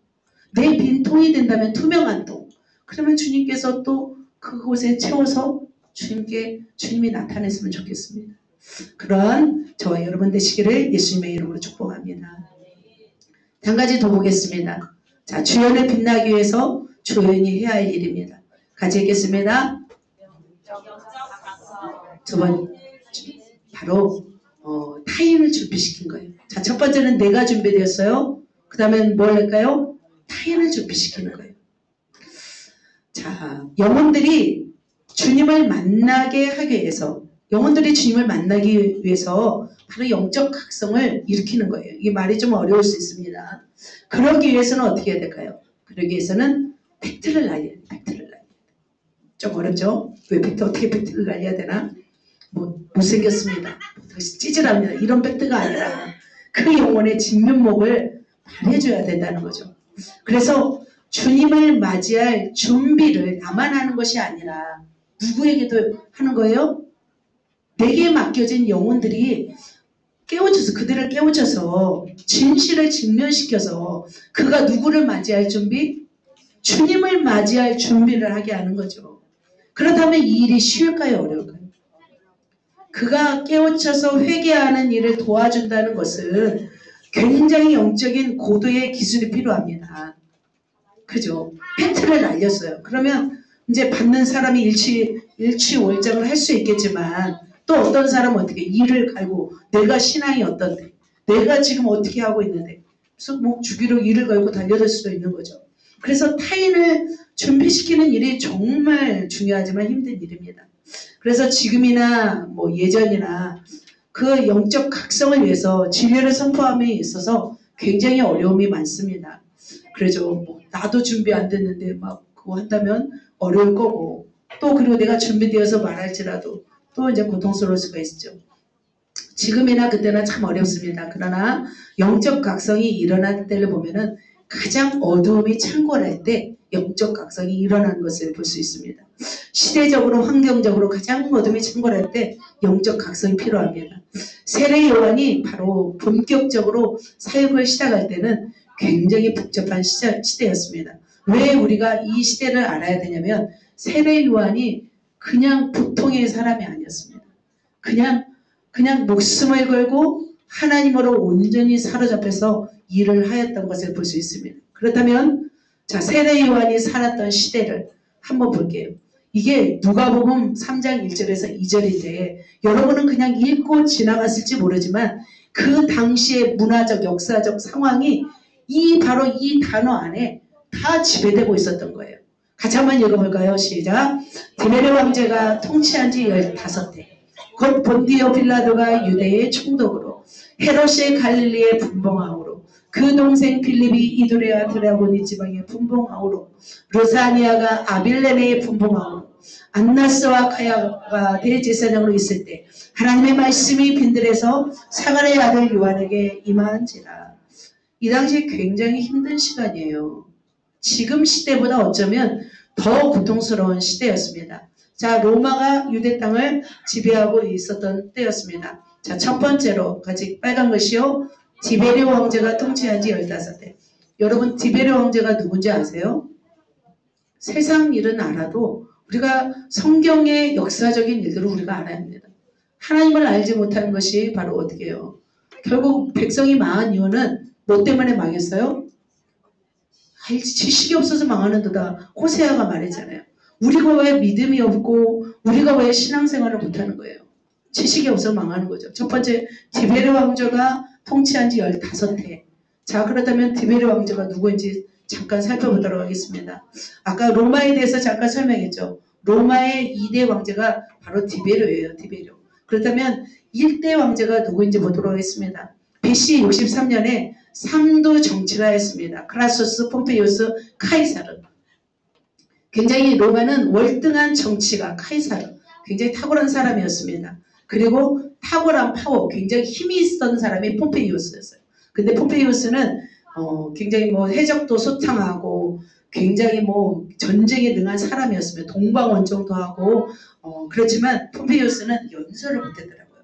내 빈통이 된다면 투명한 통. 그러면 주님께서 또 그곳에 채워서 주님이 나타냈으면 좋겠습니다. 그러한 저와 여러분 되시기를 예수님의 이름으로 축복합니다. 한 가지 더 보겠습니다. 자, 주연을 빛나기 위해서 조연이 해야 할 일입니다. 같이 읽겠습니다. 두 번, 바로 타인을 준비시킨 거예요. 자, 첫 번째는 내가 준비되었어요. 그 다음에 뭘 할까요? 타인을 준비시키는 거예요. 자, 영혼들이 주님을 만나게 하기 위해서 영혼들이 주님을 만나기 위해서 바로 영적 각성을 일으키는 거예요. 이게 말이 좀 어려울 수 있습니다. 그러기 위해서는 어떻게 해야 될까요? 그러기 위해서는 팩트를 날려야 돼요. 팩트를 날려야 돼요. 좀 어렵죠? 왜 팩트, 어떻게 팩트를 날려야 되나? 뭐 못생겼습니다. 찌질합니다. 이런 팩트가 아니라 그 영혼의 진면목을 말해줘야 된다는 거죠. 그래서 주님을 맞이할 준비를 나만 하는 것이 아니라 누구에게도 하는 거예요? 내게 맡겨진 영혼들이 깨우쳐서 그들을 깨우쳐서 진실을 직면시켜서 그가 누구를 맞이할 준비? 주님을 맞이할 준비를 하게 하는 거죠. 그렇다면 이 일이 쉬울까요? 어려울까요? 그가 깨우쳐서 회개하는 일을 도와준다는 것은 굉장히 영적인 고도의 기술이 필요합니다. 그죠? 팩트를 날렸어요. 그러면 이제 받는 사람이 일취월장을 할 수 있겠지만 또 어떤 사람은 어떻게 일을 갈고 내가 신앙이 어떤데 내가 지금 어떻게 하고 있는데 그래서 뭐 주기로 일을 걸고 달려들 수도 있는 거죠. 그래서 타인을 준비시키는 일이 정말 중요하지만 힘든 일입니다. 그래서 지금이나 뭐 예전이나 그 영적 각성을 위해서 진리를 선포함에 있어서 굉장히 어려움이 많습니다. 그래서 뭐 나도 준비 안 됐는데 막 그거 한다면 어려울 거고 또 그리고 내가 준비되어서 말할지라도 또 이제 고통스러울 수가 있죠. 지금이나 그때나 참 어렵습니다. 그러나 영적 각성이 일어날 때를 보면은 가장 어두움이 창궐할 때 영적 각성이 일어나는 것을 볼 수 있습니다. 시대적으로 환경적으로 가장 어둠이 창궐할 때 영적 각성이 필요합니다. 세례 요한이 바로 본격적으로 사역을 시작할 때는 굉장히 복잡한 시대였습니다. 왜 우리가 이 시대를 알아야 되냐면 세례 요한이 그냥 보통의 사람이 아니었습니다. 그냥 목숨을 걸고 하나님으로 온전히 사로잡혀서 일을 하였던 것을 볼 수 있습니다. 그렇다면 자, 세례 요한이 살았던 시대를 한번 볼게요. 이게 누가복음 3장 1절에서 2절인데 여러분은 그냥 읽고 지나갔을지 모르지만 그 당시의 문화적 역사적 상황이 바로 이 단어 안에 다 지배되고 있었던 거예요. 같이 한번 읽어볼까요? 시작. 디베레 왕제가 통치한 지 15해 곧 본디오 빌라도가 유대의 총독으로 헤롯이 갈릴리의 분봉왕으로 그 동생 필립이 이두레아 드라고니 지방의 분봉왕으로 로사니아가 아빌레네의 분봉왕으로 안나스와 카야가 대제사장으로 있을 때 하나님의 말씀이 빈들에서 사가랴의 아들 요한에게 임한지라. 이 당시 굉장히 힘든 시간이에요. 지금 시대보다 어쩌면 더 고통스러운 시대였습니다. 자, 로마가 유대 땅을 지배하고 있었던 때였습니다. 자, 첫 번째로 같이 빨간 것이요. 디베리오 왕제가 통치한 지 15해. 여러분 디베리오 왕제가 누군지 아세요? 세상 일은 알아도 우리가 성경의 역사적인 일들을 우리가 알아야 합니다. 하나님을 알지 못하는 것이 바로 어떻게 해요? 결국 백성이 망한 이유는 뭐 때문에 망했어요? 지식이 없어서 망하는도다. 호세아가 말했잖아요. 우리가 왜 믿음이 없고 우리가 왜 신앙생활을 못하는 거예요? 지식이 없어서 망하는 거죠. 첫 번째, 디베르 왕조가 통치한 지 15해. 자, 그렇다면 디베르 왕조가 누구인지 잠깐 살펴보도록 하겠습니다. 아까 로마에 대해서 잠깐 설명했죠. 로마의 2대 왕제가 바로 디베르예요. 디베르. 그렇다면 1대 왕제가 누구인지 보도록 하겠습니다. BC 63년에 3도 정치를 하였습니다. 크라소스, 폼페이우스, 카이사르. 굉장히 로마는 월등한 정치가 카이사르. 굉장히 탁월한 사람이었습니다. 그리고 탁월한 파워, 굉장히 힘이 있었던 사람이 폼페이우스였어요. 근데 폼페이우스는 굉장히 뭐 해적도 소탕하고 굉장히 뭐 전쟁에 능한 사람이었습니다. 동방원정도 하고 그렇지만 폼페이우스는 연설을 못했더라고요.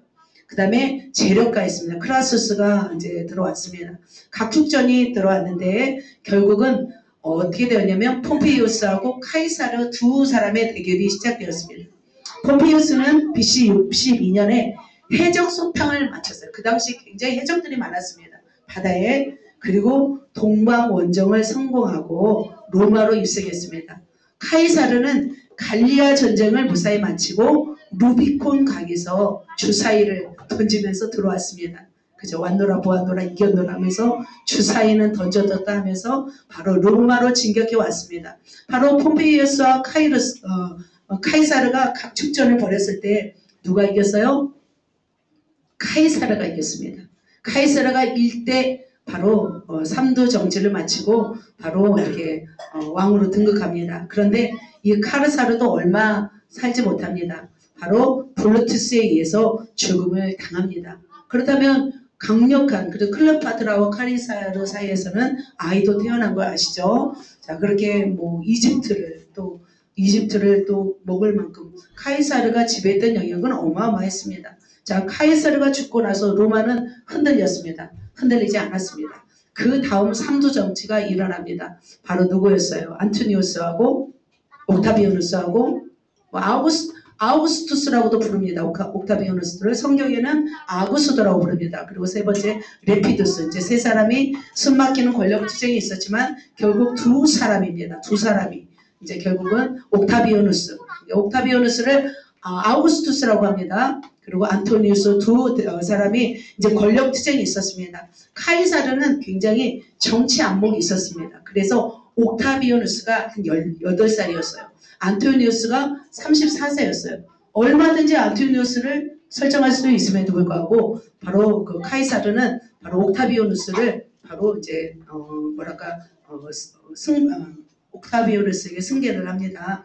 그 다음에 재력가였습니다. 크라소스가 이제 들어왔습니다. 각축전이 들어왔는데 결국은 어떻게 되었냐면 폼페이우스하고 카이사르 두 사람의 대결이 시작되었습니다. 폼페이우스는 BC 62년에 해적 소탕을 마쳤어요. 그 당시 굉장히 해적들이 많았습니다. 바다에. 그리고 동방 원정을 성공하고 로마로 입성했습니다. 카이사르는 갈리아 전쟁을 무사히 마치고 루비콘 강에서 주사위를 던지면서 들어왔습니다. 그죠? 왔노라 보았노라 이겼노라 하면서 주사위는 던져졌다 하면서 바로 로마로 진격해 왔습니다. 바로 폼페이우스와 카이사르가 각축전을 벌였을 때 누가 이겼어요? 카이사르가 이겼습니다. 카이사르가 1대 바로 3도 정치를 마치고 바로 이렇게 왕으로 등극합니다. 그런데 이 카르사르도 얼마 살지 못합니다. 바로 블루투스에 의해서 죽음을 당합니다. 그렇다면 강력한 그리고 클레오파트라와 카리사르 사이에서는 아이도 태어난 거 아시죠? 자, 그렇게 뭐 이집트를 또 먹을 만큼 카이사르가 지배했던 영역은 어마어마했습니다. 자, 카이사르가 죽고 나서 로마는 흔들렸습니다. 흔들리지 않았습니다. 그 다음 3도 정치가 일어납니다. 바로 누구였어요? 안토니우스하고 옥타비아누스하고 아우구스투스라고도 부릅니다. 옥타비아누스를 성경에는 아구스도라고 부릅니다. 그리고 세 번째 레피두스. 이제 세 사람이 숨막히는 권력 투쟁이 있었지만 결국 두 사람입니다. 두 사람이 이제 결국은 옥타비아누스를 아우구스투스라고 합니다. 그리고 안토니우스 두 사람이 이제 권력 투쟁이 있었습니다. 카이사르는 굉장히 정치 안목이 있었습니다. 그래서 옥타비아누스가 한 18살이었어요. 안토니우스가 34세였어요. 얼마든지 안토니우스를 설정할 수도 있음에도 불구하고 바로 그 카이사르는 바로 옥타비아누스를 바로 이제 옥타비아누스에게 승계를 합니다.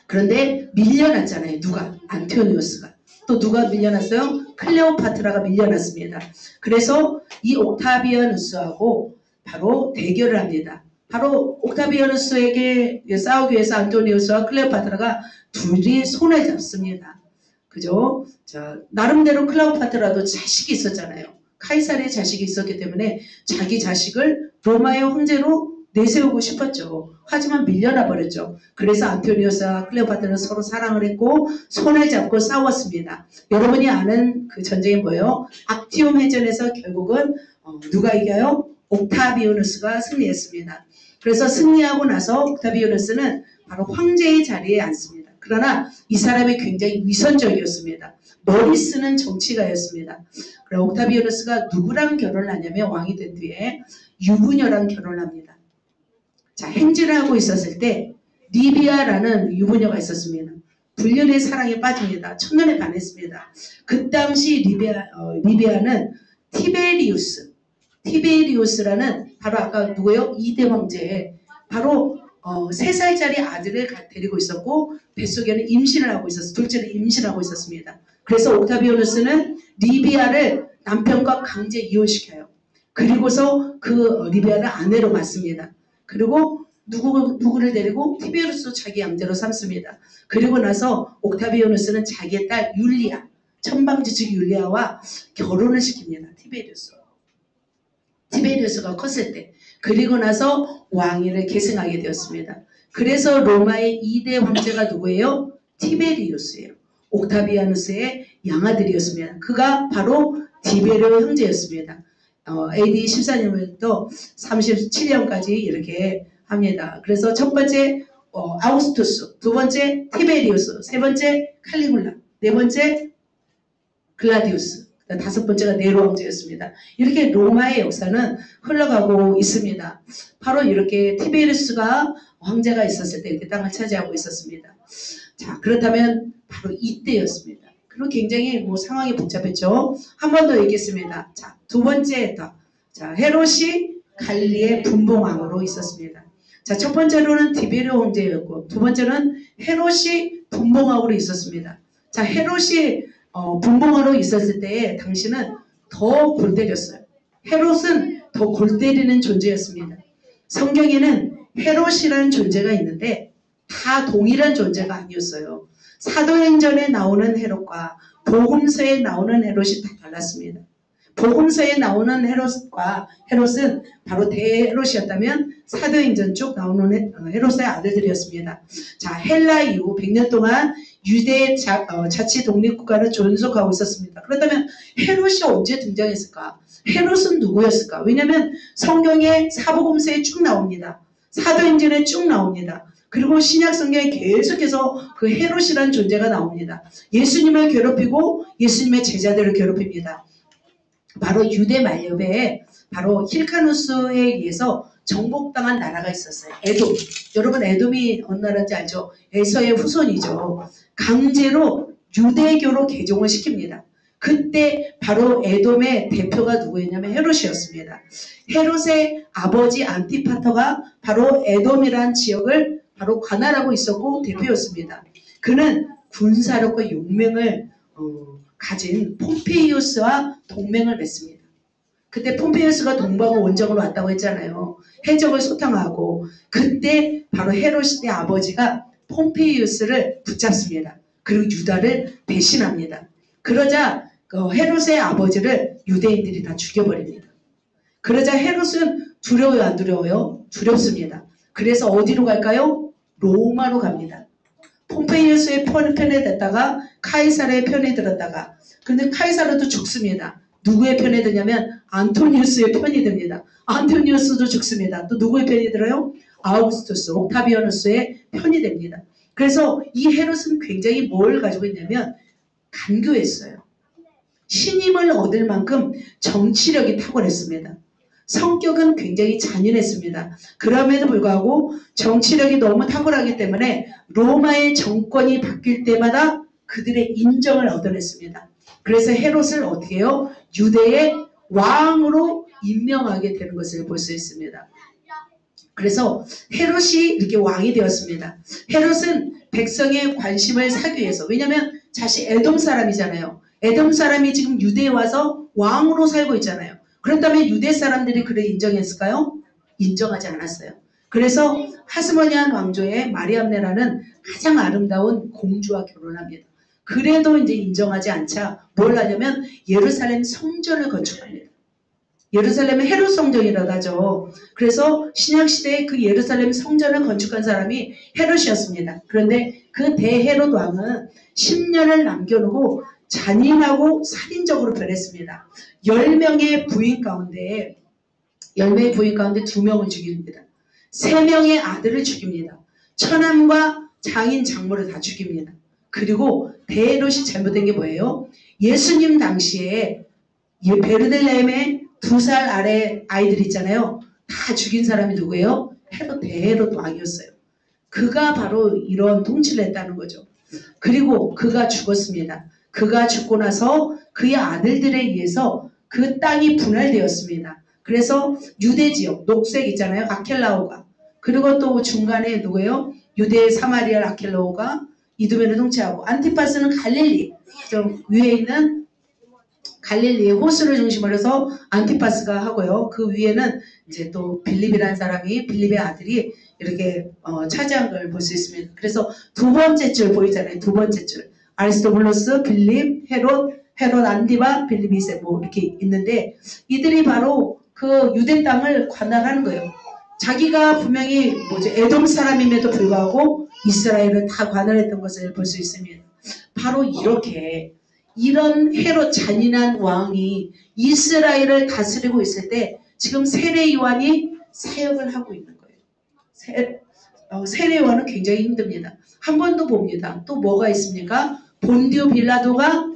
그런데 밀려났잖아요. 누가? 안토니우스가. 또 누가 밀려났어요? 클레오파트라가 밀려났습니다. 그래서 이 옥타비아누스하고 바로 대결을 합니다. 바로 옥타비아누스에게 싸우기 위해서 안토니우스와 클레오파트라가 둘이 손을 잡습니다. 그죠? 자, 나름대로 클레오파트라도 자식이 있었잖아요. 카이사르의 자식이 있었기 때문에 자기 자식을 로마의 황제로 내세우고 싶었죠. 하지만 밀려나 버렸죠. 그래서 안토니오스와 클레오파트라는 서로 사랑을 했고 손을 잡고 싸웠습니다. 여러분이 아는 그 전쟁이 뭐예요? 악티움 해전에서 결국은 누가 이겨요? 옥타비아누스가 승리했습니다. 그래서 승리하고 나서 옥타비아누스는 바로 황제의 자리에 앉습니다. 그러나 이 사람이 굉장히 위선적이었습니다. 머리 쓰는 정치가였습니다. 그래서 옥타비아누스가 누구랑 결혼을 하냐면 왕이 된 뒤에 유부녀랑 결혼을 합니다. 자, 행진을 하고 있었을 때 리비아라는 유부녀가 있었습니다. 불륜의 사랑에 빠집니다. 첫눈에 반했습니다. 그 당시 리비아는 티베리우스라는 바로 아까 누구예요? 2대 황제의 바로 3살짜리 아들을 데리고 있었고 뱃속에는 임신을 하고 있었어요. 둘째는 임신하고 있었습니다. 그래서 옥타비아누스는 리비아를 남편과 강제 이혼시켜요. 그리고서 그 리비아를 아내로 맞습니다. 그리고 누구를 데리고 티베리우스 자기 양자로 삼습니다. 그리고 나서 옥타비아누스는 자기의 딸 율리아, 천방지축 율리아와 결혼을 시킵니다. 티베리우스가 컸을 때. 그리고 나서 왕위를 계승하게 되었습니다. 그래서 로마의 2대 황제가 누구예요? 티베리우스예요. 옥타비아누스의 양아들이었습니다. 그가 바로 디베르 형제였습니다. AD 14년부터 37년까지 이렇게 합니다. 그래서 첫 번째 아우구스투스, 두 번째 티베리우스, 세 번째 칼리굴라, 네 번째 글라디우스, 다섯 번째가 네로 황제였습니다. 이렇게 로마의 역사는 흘러가고 있습니다. 바로 이렇게 티베리우스가 황제가 있었을 때 이렇게 땅을 차지하고 있었습니다. 자, 그렇다면 바로 이때였습니다. 그리고 굉장히 상황이 복잡했죠. 한 번 더 얘기했습니다. 자, 두 번째부터. 자, 헤롯이 갈리의 분봉왕으로 있었습니다. 자, 첫 번째로는 디베르 황제였고, 두 번째는 헤롯이 분봉왕으로 있었습니다. 자, 헤롯이 분봉왕으로 있었을 때 당신은 더 골 때렸어요. 헤롯은 더 골 때리는 존재였습니다. 성경에는 헤롯이라는 존재가 있는데 다 동일한 존재가 아니었어요. 사도행전에 나오는 헤롯과 복음서에 나오는 헤롯이 다 달랐습니다. 복음서에 나오는 헤롯은 바로 대헤롯이었다면 사도행전 쪽 나오는 헤롯의 아들들이었습니다. 자, 헬라 이후 100년 동안 유대 자치 독립국가를 존속하고 있었습니다. 그렇다면 헤롯이 언제 등장했을까? 헤롯은 누구였을까? 왜냐하면 성경에 사복음서에 쭉 나옵니다. 사도행전에 쭉 나옵니다. 그리고 신약 성경에 계속해서 그 헤롯이라는 존재가 나옵니다. 예수님을 괴롭히고 예수님의 제자들을 괴롭힙니다. 바로 유대 말렵에 바로 힐카누스에 의해서 정복당한 나라가 있었어요. 에돔. 여러분 에돔이 어느 나라인지 알죠? 에서의 후손이죠. 강제로 유대교로 개종을 시킵니다. 그때 바로 에돔의 대표가 누구였냐면 헤롯이었습니다. 헤롯의 아버지 안티파터가 바로 에돔이라는 지역을 바로 관할하고 있었고 대표였습니다. 그는 군사력과 용맹을 가진 폼페이우스와 동맹을 맺습니다. 그때 폼페이우스가 동방을 원정으로 왔다고 했잖아요. 해적을 소탕하고 그때 바로 헤롯의 아버지가 폼페이우스를 붙잡습니다. 그리고 유다를 배신합니다. 그러자 헤롯의 아버지를 유대인들이 다 죽여버립니다. 그러자 헤롯은 두려워요, 안 두려워요? 두렵습니다. 그래서 어디로 갈까요? 로마로 갑니다. 폼페이우스의 편에 됐다가 카이사르의 편에 들었다가 근데 카이사르도 죽습니다. 누구의 편에 드냐면 안토니우스의 편이 듭니다. 안토니우스도 죽습니다. 또 누구의 편이 들어요? 아우구스투스, 옥타비아누스의 편이 됩니다. 그래서 이 헤롯은 굉장히 뭘 가지고 있냐면 간교했어요. 신임을 얻을 만큼 정치력이 탁월했습니다. 성격은 굉장히 잔인했습니다. 그럼에도 불구하고 정치력이 너무 탁월하기 때문에 로마의 정권이 바뀔 때마다 그들의 인정을 얻어냈습니다. 그래서 헤롯을 어떻게 해요? 유대의 왕으로 임명하게 되는 것을 볼 수 있습니다. 그래서 헤롯이 이렇게 왕이 되었습니다. 헤롯은 백성의 관심을 사기 위해서, 왜냐하면 자신 에돔 사람이잖아요. 에돔 사람이 지금 유대에 와서 왕으로 살고 있잖아요. 그렇다면 유대 사람들이 그를 인정했을까요? 인정하지 않았어요. 그래서 하스모니안 왕조의 마리암네라는 가장 아름다운 공주와 결혼합니다. 그래도 이제 인정하지 않자 뭘 하냐면 예루살렘 성전을 건축합니다. 예루살렘의 헤롯 성전이라고 하죠. 그래서 신약시대에 그 예루살렘 성전을 건축한 사람이 헤롯이었습니다. 그런데 그 대헤롯 왕은 10년을 남겨놓고 잔인하고 살인적으로 변했습니다. 10명의 부인 가운데 2명을 죽입니다. 3명의 아들을 죽입니다. 처남과 장인 장모를 다 죽입니다. 그리고 대헤롯이 잘못된 게 뭐예요? 예수님 당시에 베르들레헴에 2살 아래 아이들 있잖아요. 다 죽인 사람이 누구예요? 대헤롯 왕이었어요. 그가 바로 이런 통치를 했다는 거죠. 그리고 그가 죽었습니다. 그가 죽고 나서 그의 아들들에 의해서 그 땅이 분할되었습니다. 그래서 유대 지역, 녹색 있잖아요. 아켈라오가. 그리고 또 중간에 누구예요? 유대 사마리아 아켈라오가 이두메를 통치하고, 안티파스는 갈릴리, 좀 위에 있는 갈릴리의 호수를 중심으로 해서 안티파스가 하고요. 그 위에는 이제 또 빌립이라는 사람이, 빌립의 아들이 이렇게 차지한 걸 볼 수 있습니다. 그래서 두 번째 줄 보이잖아요. 두 번째 줄. 아리스토블로스, 빌립, 헤롯 안디바, 빌립 이세 뭐 이렇게 있는데, 이들이 바로 그 유대 땅을 관할하는 거예요. 자기가 분명히 에돔 사람임에도 불구하고 이스라엘을 다 관할했던 것을 볼 수 있습니다. 바로 이렇게 이런 헤롯 잔인한 왕이 이스라엘을 다스리고 있을 때 지금 세례 요한이 사역을 하고 있는 거예요. 세례 요한은 굉장히 힘듭니다. 한 번 더 봅니다. 또 뭐가 있습니까? 본디오 빌라도가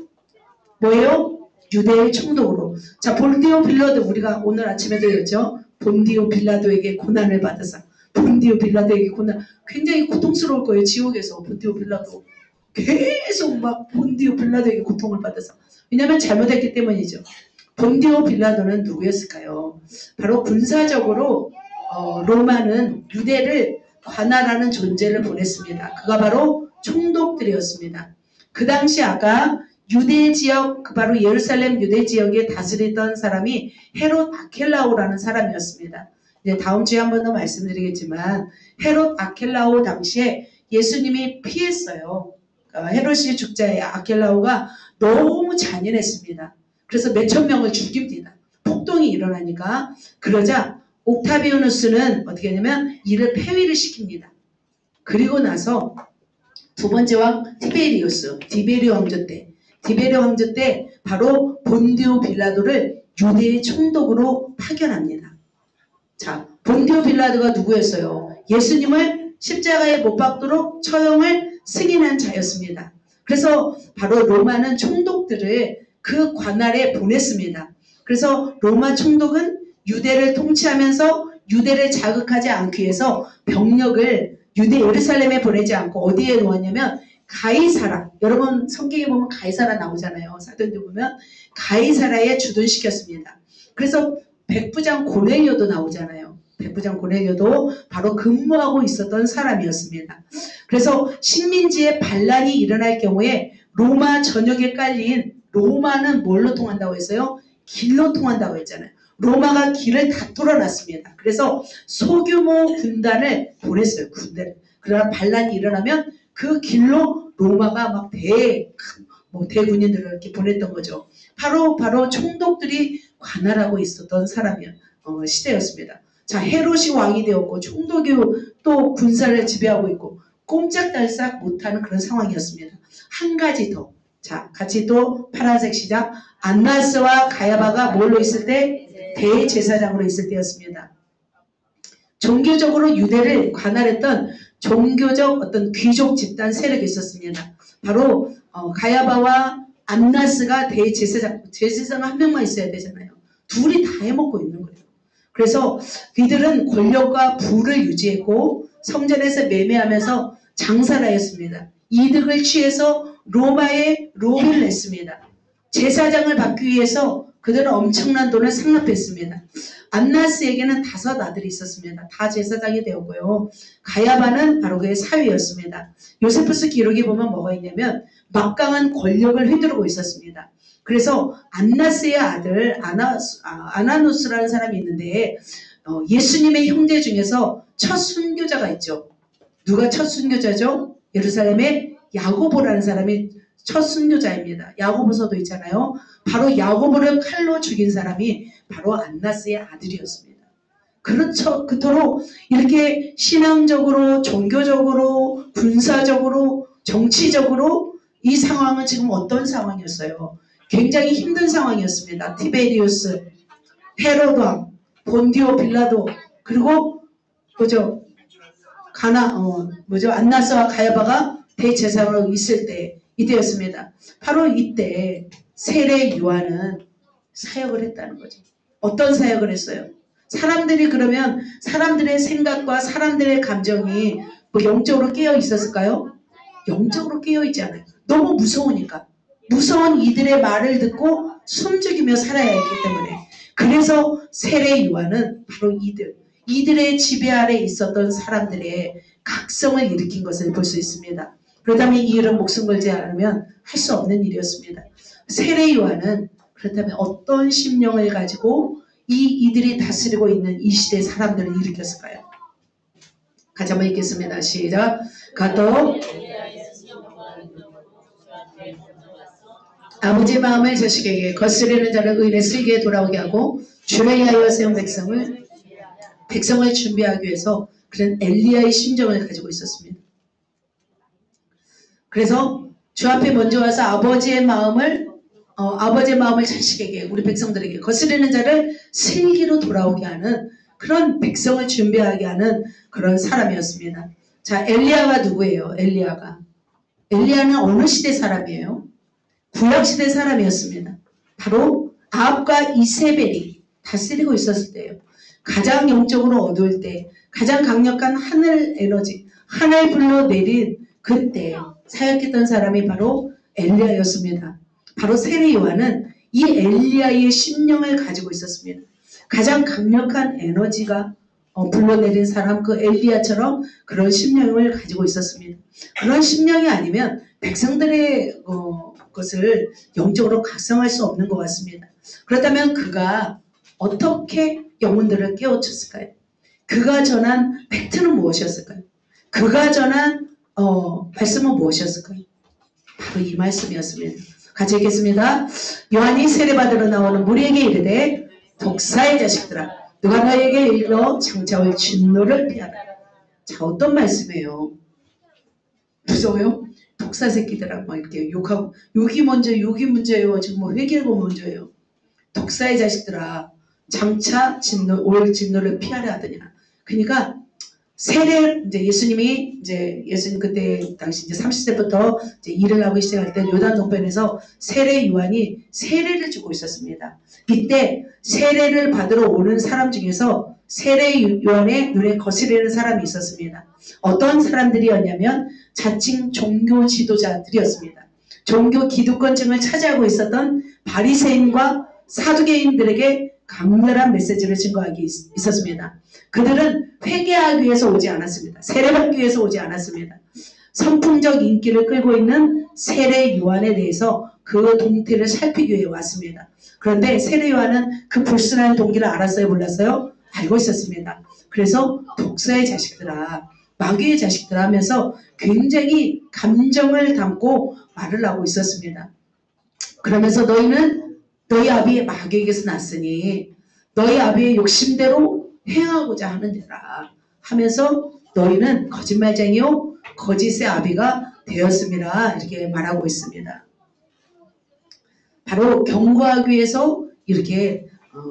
뭐예요? 유대의 총독으로. 자, 본디오 빌라도 우리가 오늘 아침에도 했죠. 본디오 빌라도에게 고난을 받아서. 본디오 빌라도에게 고난. 굉장히 고통스러울 거예요. 지옥에서 본디오 빌라도. 계속 막 본디오 빌라도에게 고통을 받아서. 왜냐하면 잘못했기 때문이죠. 본디오 빌라도는 누구였을까요? 바로 군사적으로 로마는 유대를 관할하는 존재를 보냈습니다. 그가 바로 총독들이었습니다. 그 당시 아까 유대 지역, 바로 예루살렘 유대 지역에 다스리던 사람이 헤롯 아켈라오라는 사람이었습니다. 이제 다음 주에 한 번 더 말씀드리겠지만 헤롯 아켈라오 당시에 예수님이 피했어요. 헤롯이 죽자에 아켈라오가 너무 잔인했습니다. 그래서 몇천 명을 죽입니다. 폭동이 일어나니까. 그러자 옥타비아누스는 어떻게 하냐면 이를 폐위를 시킵니다. 그리고 나서 두 번째 왕 디베리오 왕조 때 바로 본디오 빌라도를 유대의 총독으로 파견합니다. 자, 본디오 빌라도가 누구였어요? 예수님을 십자가에 못 박도록 처형을 승인한 자였습니다. 그래서 바로 로마는 총독들을 그 관할에 보냈습니다. 그래서 로마 총독은 유대를 통치하면서 유대를 자극하지 않기 위해서 병력을 유대 예루살렘에 보내지 않고 어디에 놓았냐면 가이사라. 여러분 성경에 보면 가이사라 나오잖아요. 사도행전 보면 가이사라에 주둔시켰습니다. 그래서 백부장 고넬료도 나오잖아요. 백부장 고넬료도 바로 근무하고 있었던 사람이었습니다. 그래서 식민지에 반란이 일어날 경우에 로마 전역에 깔린, 로마는 뭘로 통한다고 했어요? 길로 통한다고 했잖아요. 로마가 길을 다 뚫어놨습니다. 그래서 소규모 군단을 보냈어요. 그러나 반란이 일어나면 그 길로 로마가 막 대군인들을 이렇게 보냈던 거죠. 바로 총독들이 관할하고 있었던 시대였습니다. 자, 헤롯이 왕이 되었고 총독이 또 군사를 지배하고 있고 꼼짝달싹 못하는 그런 상황이었습니다. 한 가지 더. 자, 같이 또 파란색 시작. 안나스와 가야바가 뭘로 있을 때? 대제사장으로 있을 때였습니다. 종교적으로 유대를 관할했던 종교적 어떤 귀족 집단 세력이 있었습니다. 바로 가야바와 안나스가 제사장 한 명만 있어야 되잖아요. 둘이 다 해먹고 있는 거예요. 그래서 그들은 권력과 부를 유지했고 성전에서 매매하면서 장사를 하였습니다. 이득을 취해서 로마에 로비를 냈습니다. 제사장을 받기 위해서 그들은 엄청난 돈을 상납했습니다. 안나스에게는 5 아들이 있었습니다. 다 제사장이 되었고요. 가야바는 바로 그의 사위였습니다. 요세푸스 기록에 보면 뭐가 있냐면 막강한 권력을 휘두르고 있었습니다. 그래서 안나스의 아들 아나누스라는 사람이 있는데 예수님의 형제 중에서 첫 순교자가 있죠. 누가 첫 순교자죠? 예루살렘의 야고보라는 사람이 첫 순교자입니다. 야고보서도 있잖아요. 바로 야고보를 칼로 죽인 사람이 바로 안나스의 아들이었습니다. 그렇죠. 그토록 이렇게 신앙적으로, 종교적으로, 군사적으로, 정치적으로 이 상황은 지금 어떤 상황이었어요? 굉장히 힘든 상황이었습니다. 티베리우스, 헤로드 왕, 본디오 빌라도, 그리고 안나스와 가야바가 대제사장으로 있을 때 이때였습니다. 바로 이때 세례 요한은 사역을 했다는 거죠. 어떤 사역을 했어요? 사람들이 그러면 사람들의 생각과 사람들의 감정이 뭐 영적으로 깨어 있었을까요? 영적으로 깨어 있지 않아요. 너무 무서우니까. 무서운 이들의 말을 듣고 숨죽이며 살아야 했기 때문에. 그래서 세례 요한은 바로 이들의 지배 아래 있었던 사람들의 각성을 일으킨 것을 볼 수 있습니다. 그렇다면 이 일은 목숨 걸지 않으면 할 수 없는 일이었습니다. 세례 요한은 그렇다면 어떤 심령을 가지고 이들이 다스리고 있는 이 시대의 사람들을 일으켰을까요? 같이 한번 읽겠습니다. 시작. 가도 아버지의 마음을 자식에게 거스르는 자를 의인의 슬기에 돌아오게 하고 주를 위하여 세운 백성을 준비하기 위해서 그는 엘리야의 심정을 가지고 있었습니다. 그래서 주 앞에 먼저 와서 아버지의 마음을 자식에게, 우리 백성들에게 거스르는 자를 슬기로 돌아오게 하는 그런 백성을 준비하게 하는 그런 사람이었습니다. 자, 엘리야가 누구예요? 엘리야는 어느 시대 사람이에요? 구약시대 사람이었습니다. 바로 아합과 이세벨이 다스리고 있었을 때예요. 가장 영적으로 어두울 때, 가장 강력한 하늘 에너지, 하늘 불로 내린 그때 사역했던 사람이 바로 엘리야였습니다. 바로 세례 요한은 이 엘리야의 심령을 가지고 있었습니다. 가장 강력한 에너지가 불러내린 사람, 그 엘리야처럼 그런 심령을 가지고 있었습니다. 그런 심령이 아니면 백성들의 것을 영적으로 각성할 수 없는 것 같습니다. 그렇다면 그가 어떻게 영혼들을 깨우쳤을까요? 그가 전한 팩트는 무엇이었을까요? 그가 전한 말씀은 무엇이었을까요? 바로 이 말씀이었습니다. 같이 읽겠습니다. 요한이 세례받으러 나오는 무리에게 이르되 독사의 자식들아 누가 너에게 일러 장차올 진노를 피하라. 자, 어떤 말씀이에요? 무서워요? 독사 새끼들아 막 이렇게 욕하고 욕이 문제예요. 지금 뭐 회개가 먼저예요. 독사의 자식들아 장차 올 진노를 피하려 하더냐. 그러니까 예수님 그때 당시 이제 30세부터 이제 일을 하고 시작할 때 요단 동편에서 세례 요한이 세례를 주고 있었습니다. 이때 세례를 받으러 오는 사람 중에서 세례 요한의 눈에 거스르는 사람이 있었습니다. 어떤 사람들이었냐면 자칭 종교 지도자들이었습니다. 종교 기득권층을 차지하고 있었던 바리새인과 사두개인들에게 강렬한 메시지를 증거하기 있었습니다. 그들은 회개하기 위해서 오지 않았습니다. 세례받기 위해서 오지 않았습니다. 선풍적 인기를 끌고 있는 세례 요한에 대해서 그 동태를 살피기 위해 왔습니다. 그런데 세례 요한은 그 불순한 동기를 알았어요? 몰랐어요? 알고 있었습니다. 그래서 독사의 자식들아, 마귀의 자식들아 하면서 굉장히 감정을 담고 말을 하고 있었습니다. 그러면서 너희는 너희 아비의 마귀에게서 났으니 너희 아비의 욕심대로 행하고자 하는 자라 하면서 너희는 거짓말쟁이요 거짓의 아비가 되었음이라 이렇게 말하고 있습니다. 바로 경고하기 위해서 이렇게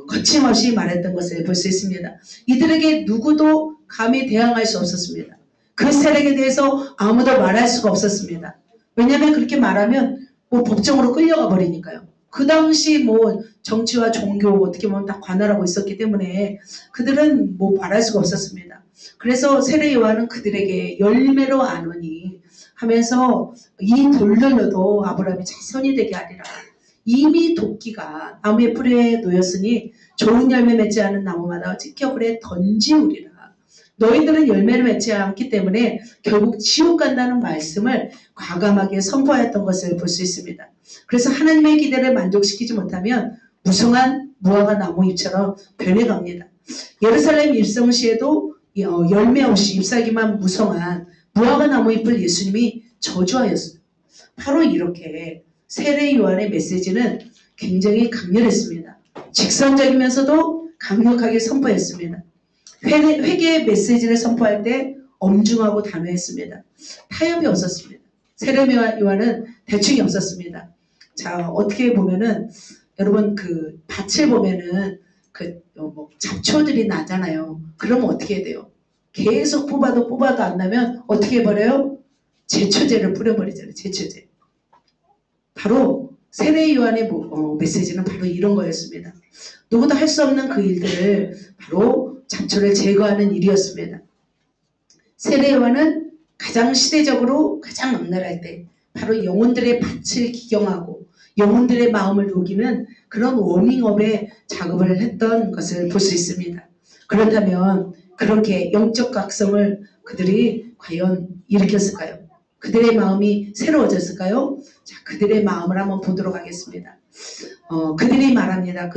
거침없이 말했던 것을 볼 수 있습니다. 이들에게 누구도 감히 대항할 수 없었습니다. 그 세력에 대해서 아무도 말할 수가 없었습니다. 왜냐하면 그렇게 말하면 법정으로 끌려가 버리니까요. 그 당시 정치와 종교 어떻게 보면 다 관할하고 있었기 때문에 그들은 말할 수가 없었습니다. 그래서 세례 요한은 그들에게 열매로 아노니 하면서 이 돌들로도 아브라함이 자손이 되게 하리라. 이미 도끼가 나무의 뿌리에 놓였으니 좋은 열매 맺지 않은 나무마다 찢겨 불에 던지우리라. 너희들은 열매를 맺지 않기 때문에 결국 지옥 간다는 말씀을 과감하게 선포하였던 것을 볼 수 있습니다. 그래서 하나님의 기대를 만족시키지 못하면 무성한 무화과 나무 잎처럼 변해갑니다. 예루살렘 입성시에도 열매 없이 잎사귀만 무성한 무화과 나무 잎을 예수님이 저주하였어요. 바로 이렇게 세례 요한의 메시지는 굉장히 강렬했습니다. 직선적이면서도 강력하게 선포했습니다. 회개의 메시지를 선포할 때 엄중하고 단호했습니다. 타협이 없었습니다. 세례 요한은 대충이 없었습니다. 자, 어떻게 보면은 여러분 그 밭을 보면은 잡초들이 나잖아요. 그러면 어떻게 돼요? 계속 뽑아도 안 나면 어떻게 해버려요? 제초제를 뿌려버리잖아요. 제초제. 바로 세례 요한의 메시지는 바로 이런 거였습니다. 누구도 할 수 없는 그 일들을 바로 잡초를 제거하는 일이었습니다. 세례 요한은 가장 시대적으로 가장 악랄할 때 바로 영혼들의 밭을 기경하고 영혼들의 마음을 녹이는 그런 워밍업의 작업을 했던 것을 볼 수 있습니다. 그렇다면 그렇게 영적 각성을 그들이 과연 일으켰을까요? 그들의 마음이 새로워졌을까요? 자, 그들의 마음을 한번 보도록 하겠습니다. 그들이 말합니다.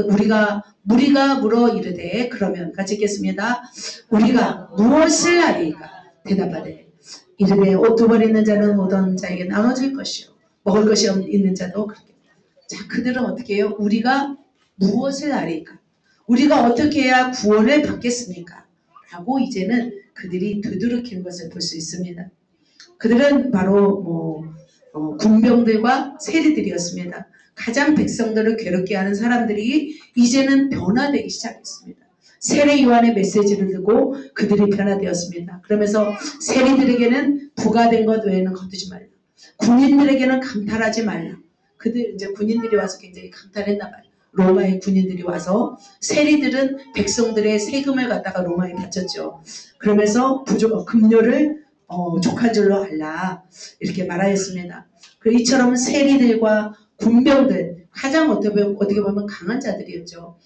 무리가 물어 이르되 그러면 같이 읽겠습니다. 우리가 무엇을 하리까? 대답하되 이르되 옷 두 벌 있는 자는 모든 자에게 나눠줄 것이요 먹을 것이 있는 자도 그렇게. 자, 그들은 어떻게 해요? 우리가 무엇을 하리까? 우리가 어떻게 해야 구원을 받겠습니까? 라고 이제는 그들이 되돌이키는 것을 볼 수 있습니다. 그들은 바로 군병들과 세리들이었습니다. 가장 백성들을 괴롭게 하는 사람들이 이제는 변화되기 시작했습니다. 세례 요한의 메시지를 듣고 그들이 변화되었습니다. 그러면서 세리들에게는 부과된 것 외에는 거두지 말라. 군인들에게는 강탈하지 말라. 그들 이제 군인들이 와서 굉장히 강탈했나 봐요. 로마의 군인들이 와서 세리들은 백성들의 세금을 갖다가 로마에 바쳤죠. 그러면서 금료를 족한 줄로 알라 이렇게 말하였습니다. 이처럼 세리들과 군병들 가장 어떻게 보면 강한 자들이었죠.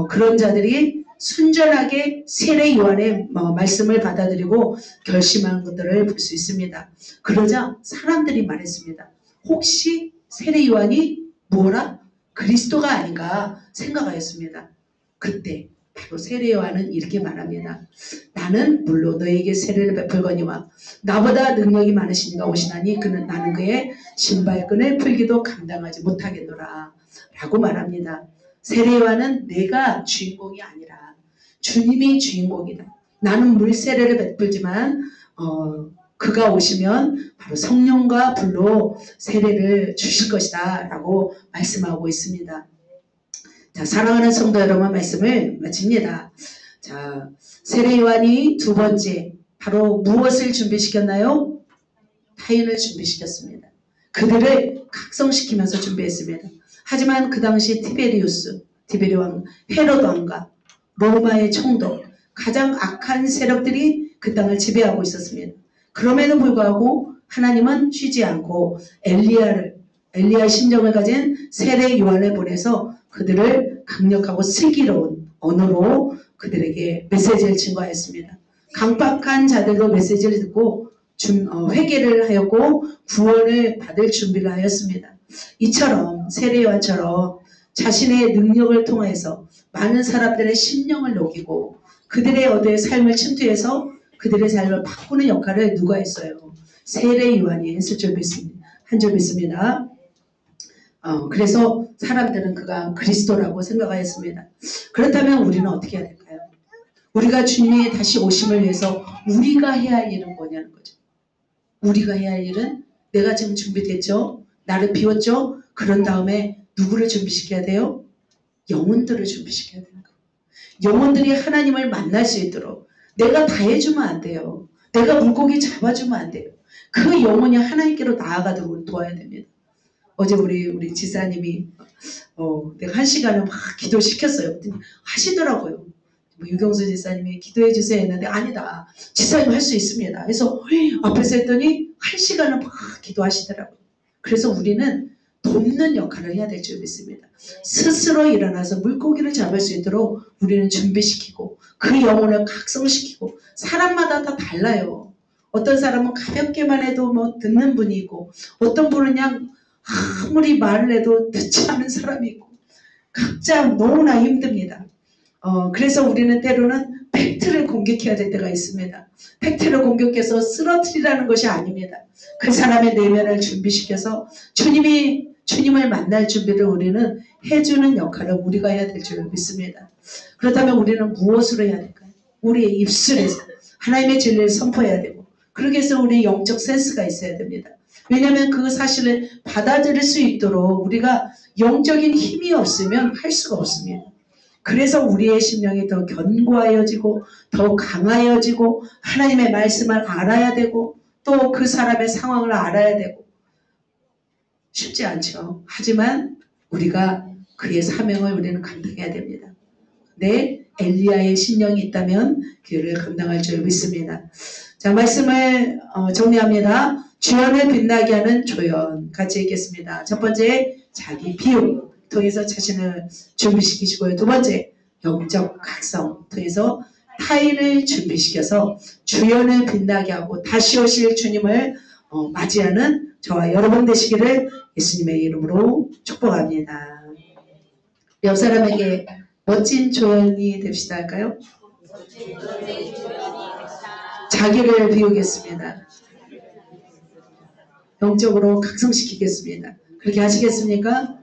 그런 자들이 순전하게 세례 요한의 말씀을 받아들이고 결심한 것들을 볼 수 있습니다. 그러자 사람들이 말했습니다. 혹시 세례 요한이 뭐라? 그리스도가 아닌가 생각하였습니다. 그때 바로 세례 요한은 이렇게 말합니다. 나는 물론 너에게 세례를 베풀거니와 나보다 능력이 많으신 이가 오시나니 나는 그의 신발끈을 풀기도 감당하지 못하겠노라 라고 말합니다. 세례 요한은 내가 주인공이 아니라 주님이 주인공이다. 나는 물 세례를 베풀지만 그가 오시면 바로 성령과 불로 세례를 주실 것이다 라고 말씀하고 있습니다. 자, 사랑하는 성도 여러분, 말씀을 마칩니다. 자, 세례 요한이 두 번째 바로 무엇을 준비시켰나요? 타인을 준비시켰습니다. 그들을 각성시키면서 준비했습니다. 하지만 그 당시 티베리 왕, 헤롯 왕과 로마의 총독, 가장 악한 세력들이 그 땅을 지배하고 있었습니다. 그럼에도 불구하고 하나님은 쉬지 않고 엘리야의 심정을 가진 세례 요한을 보내서 그들을 강력하고 슬기로운 언어로 그들에게 메시지를 증거하였습니다. 강박한 자들도 메시지를 듣고 회개를 하였고 구원을 받을 준비를 하였습니다. 이처럼 세례 요한처럼 자신의 능력을 통해서 많은 사람들의 심령을 녹이고 그들의 어두의 삶을 침투해서 그들의 삶을 바꾸는 역할을 누가 했어요? 세례 요한이 했을 줄 믿습니다. 한 줄 믿습니다. 그래서 사람들은 그가 그리스도라고 생각하였습니다. 그렇다면 우리는 어떻게 해야 될까요? 우리가 주님의 다시 오심을 위해서 우리가 해야 할 일은 뭐냐는 거죠. 우리가 해야 할 일은 내가 지금 준비됐죠? 나를 비웠죠? 그런 다음에 누구를 준비시켜야 돼요? 영혼들을 준비시켜야 되는 거예요. 영혼들이 하나님을 만날 수 있도록 내가 다 해주면 안 돼요. 내가 물고기 잡아주면 안 돼요. 그 영혼이 하나님께로 나아가도록 도와야 됩니다. 어제 우리 지사님이 내가 1시간을 막 기도시켰어요. 하시더라고요. 유경수 지사님이 기도해 주세요 했는데 아니다. 지사님 할 수 있습니다. 그래서 앞에서 했더니 1시간을 막 기도하시더라고요. 그래서 우리는 돕는 역할을 해야 될 줄 믿습니다. 스스로 일어나서 물고기를 잡을 수 있도록 우리는 준비시키고 그 영혼을 각성시키고 사람마다 다 달라요. 어떤 사람은 가볍게만 해도 듣는 분이 있고 어떤 분은 그냥 아무리 말을 해도 듣지 않는 사람이 있고 각자 너무나 힘듭니다. 그래서 우리는 때로는 팩트를 공격해야 될 때가 있습니다. 팩트를 공격해서 쓰러뜨리라는 것이 아닙니다. 그 사람의 내면을 준비시켜서 주님을 만날 준비를 우리는 해주는 역할을 우리가 해야 될 줄 믿습니다. 그렇다면 우리는 무엇으로 해야 될까요? 우리의 입술에서 하나님의 진리를 선포해야 되고, 그러기 위해서 우리의 영적 센스가 있어야 됩니다. 왜냐하면 그 사실을 받아들일 수 있도록 우리가 영적인 힘이 없으면 할 수가 없습니다. 그래서 우리의 심령이 더 견고하여지고 더 강하여지고 하나님의 말씀을 알아야 되고 또 그 사람의 상황을 알아야 되고, 쉽지 않죠. 하지만 우리가 그의 사명을 우리는 감당해야 됩니다. 네, 엘리야의 심령이 있다면 그를 감당할 줄 믿습니다. 자, 말씀을 정리합니다. 주연을 빛나게 하는 조연 같이 읽겠습니다. 첫 번째, 자기 비유 통해서 자신을 준비시키시고요. 두 번째, 영적 각성 통해서 타인을 준비시켜서 주연을 빛나게 하고 다시 오실 주님을 맞이하는 저와 여러분 되시기를 예수님의 이름으로 축복합니다. 옆 사람에게 멋진 조연이 됩시다 할까요? 자기를 비우겠습니다. 영적으로 각성시키겠습니다. 그렇게 하시겠습니까?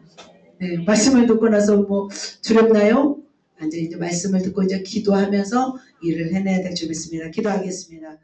네, 말씀을 듣고 나서 뭐 두렵나요? 이제 말씀을 듣고 이제 기도하면서 일을 해내야 될 줄 믿습니다. 기도하겠습니다.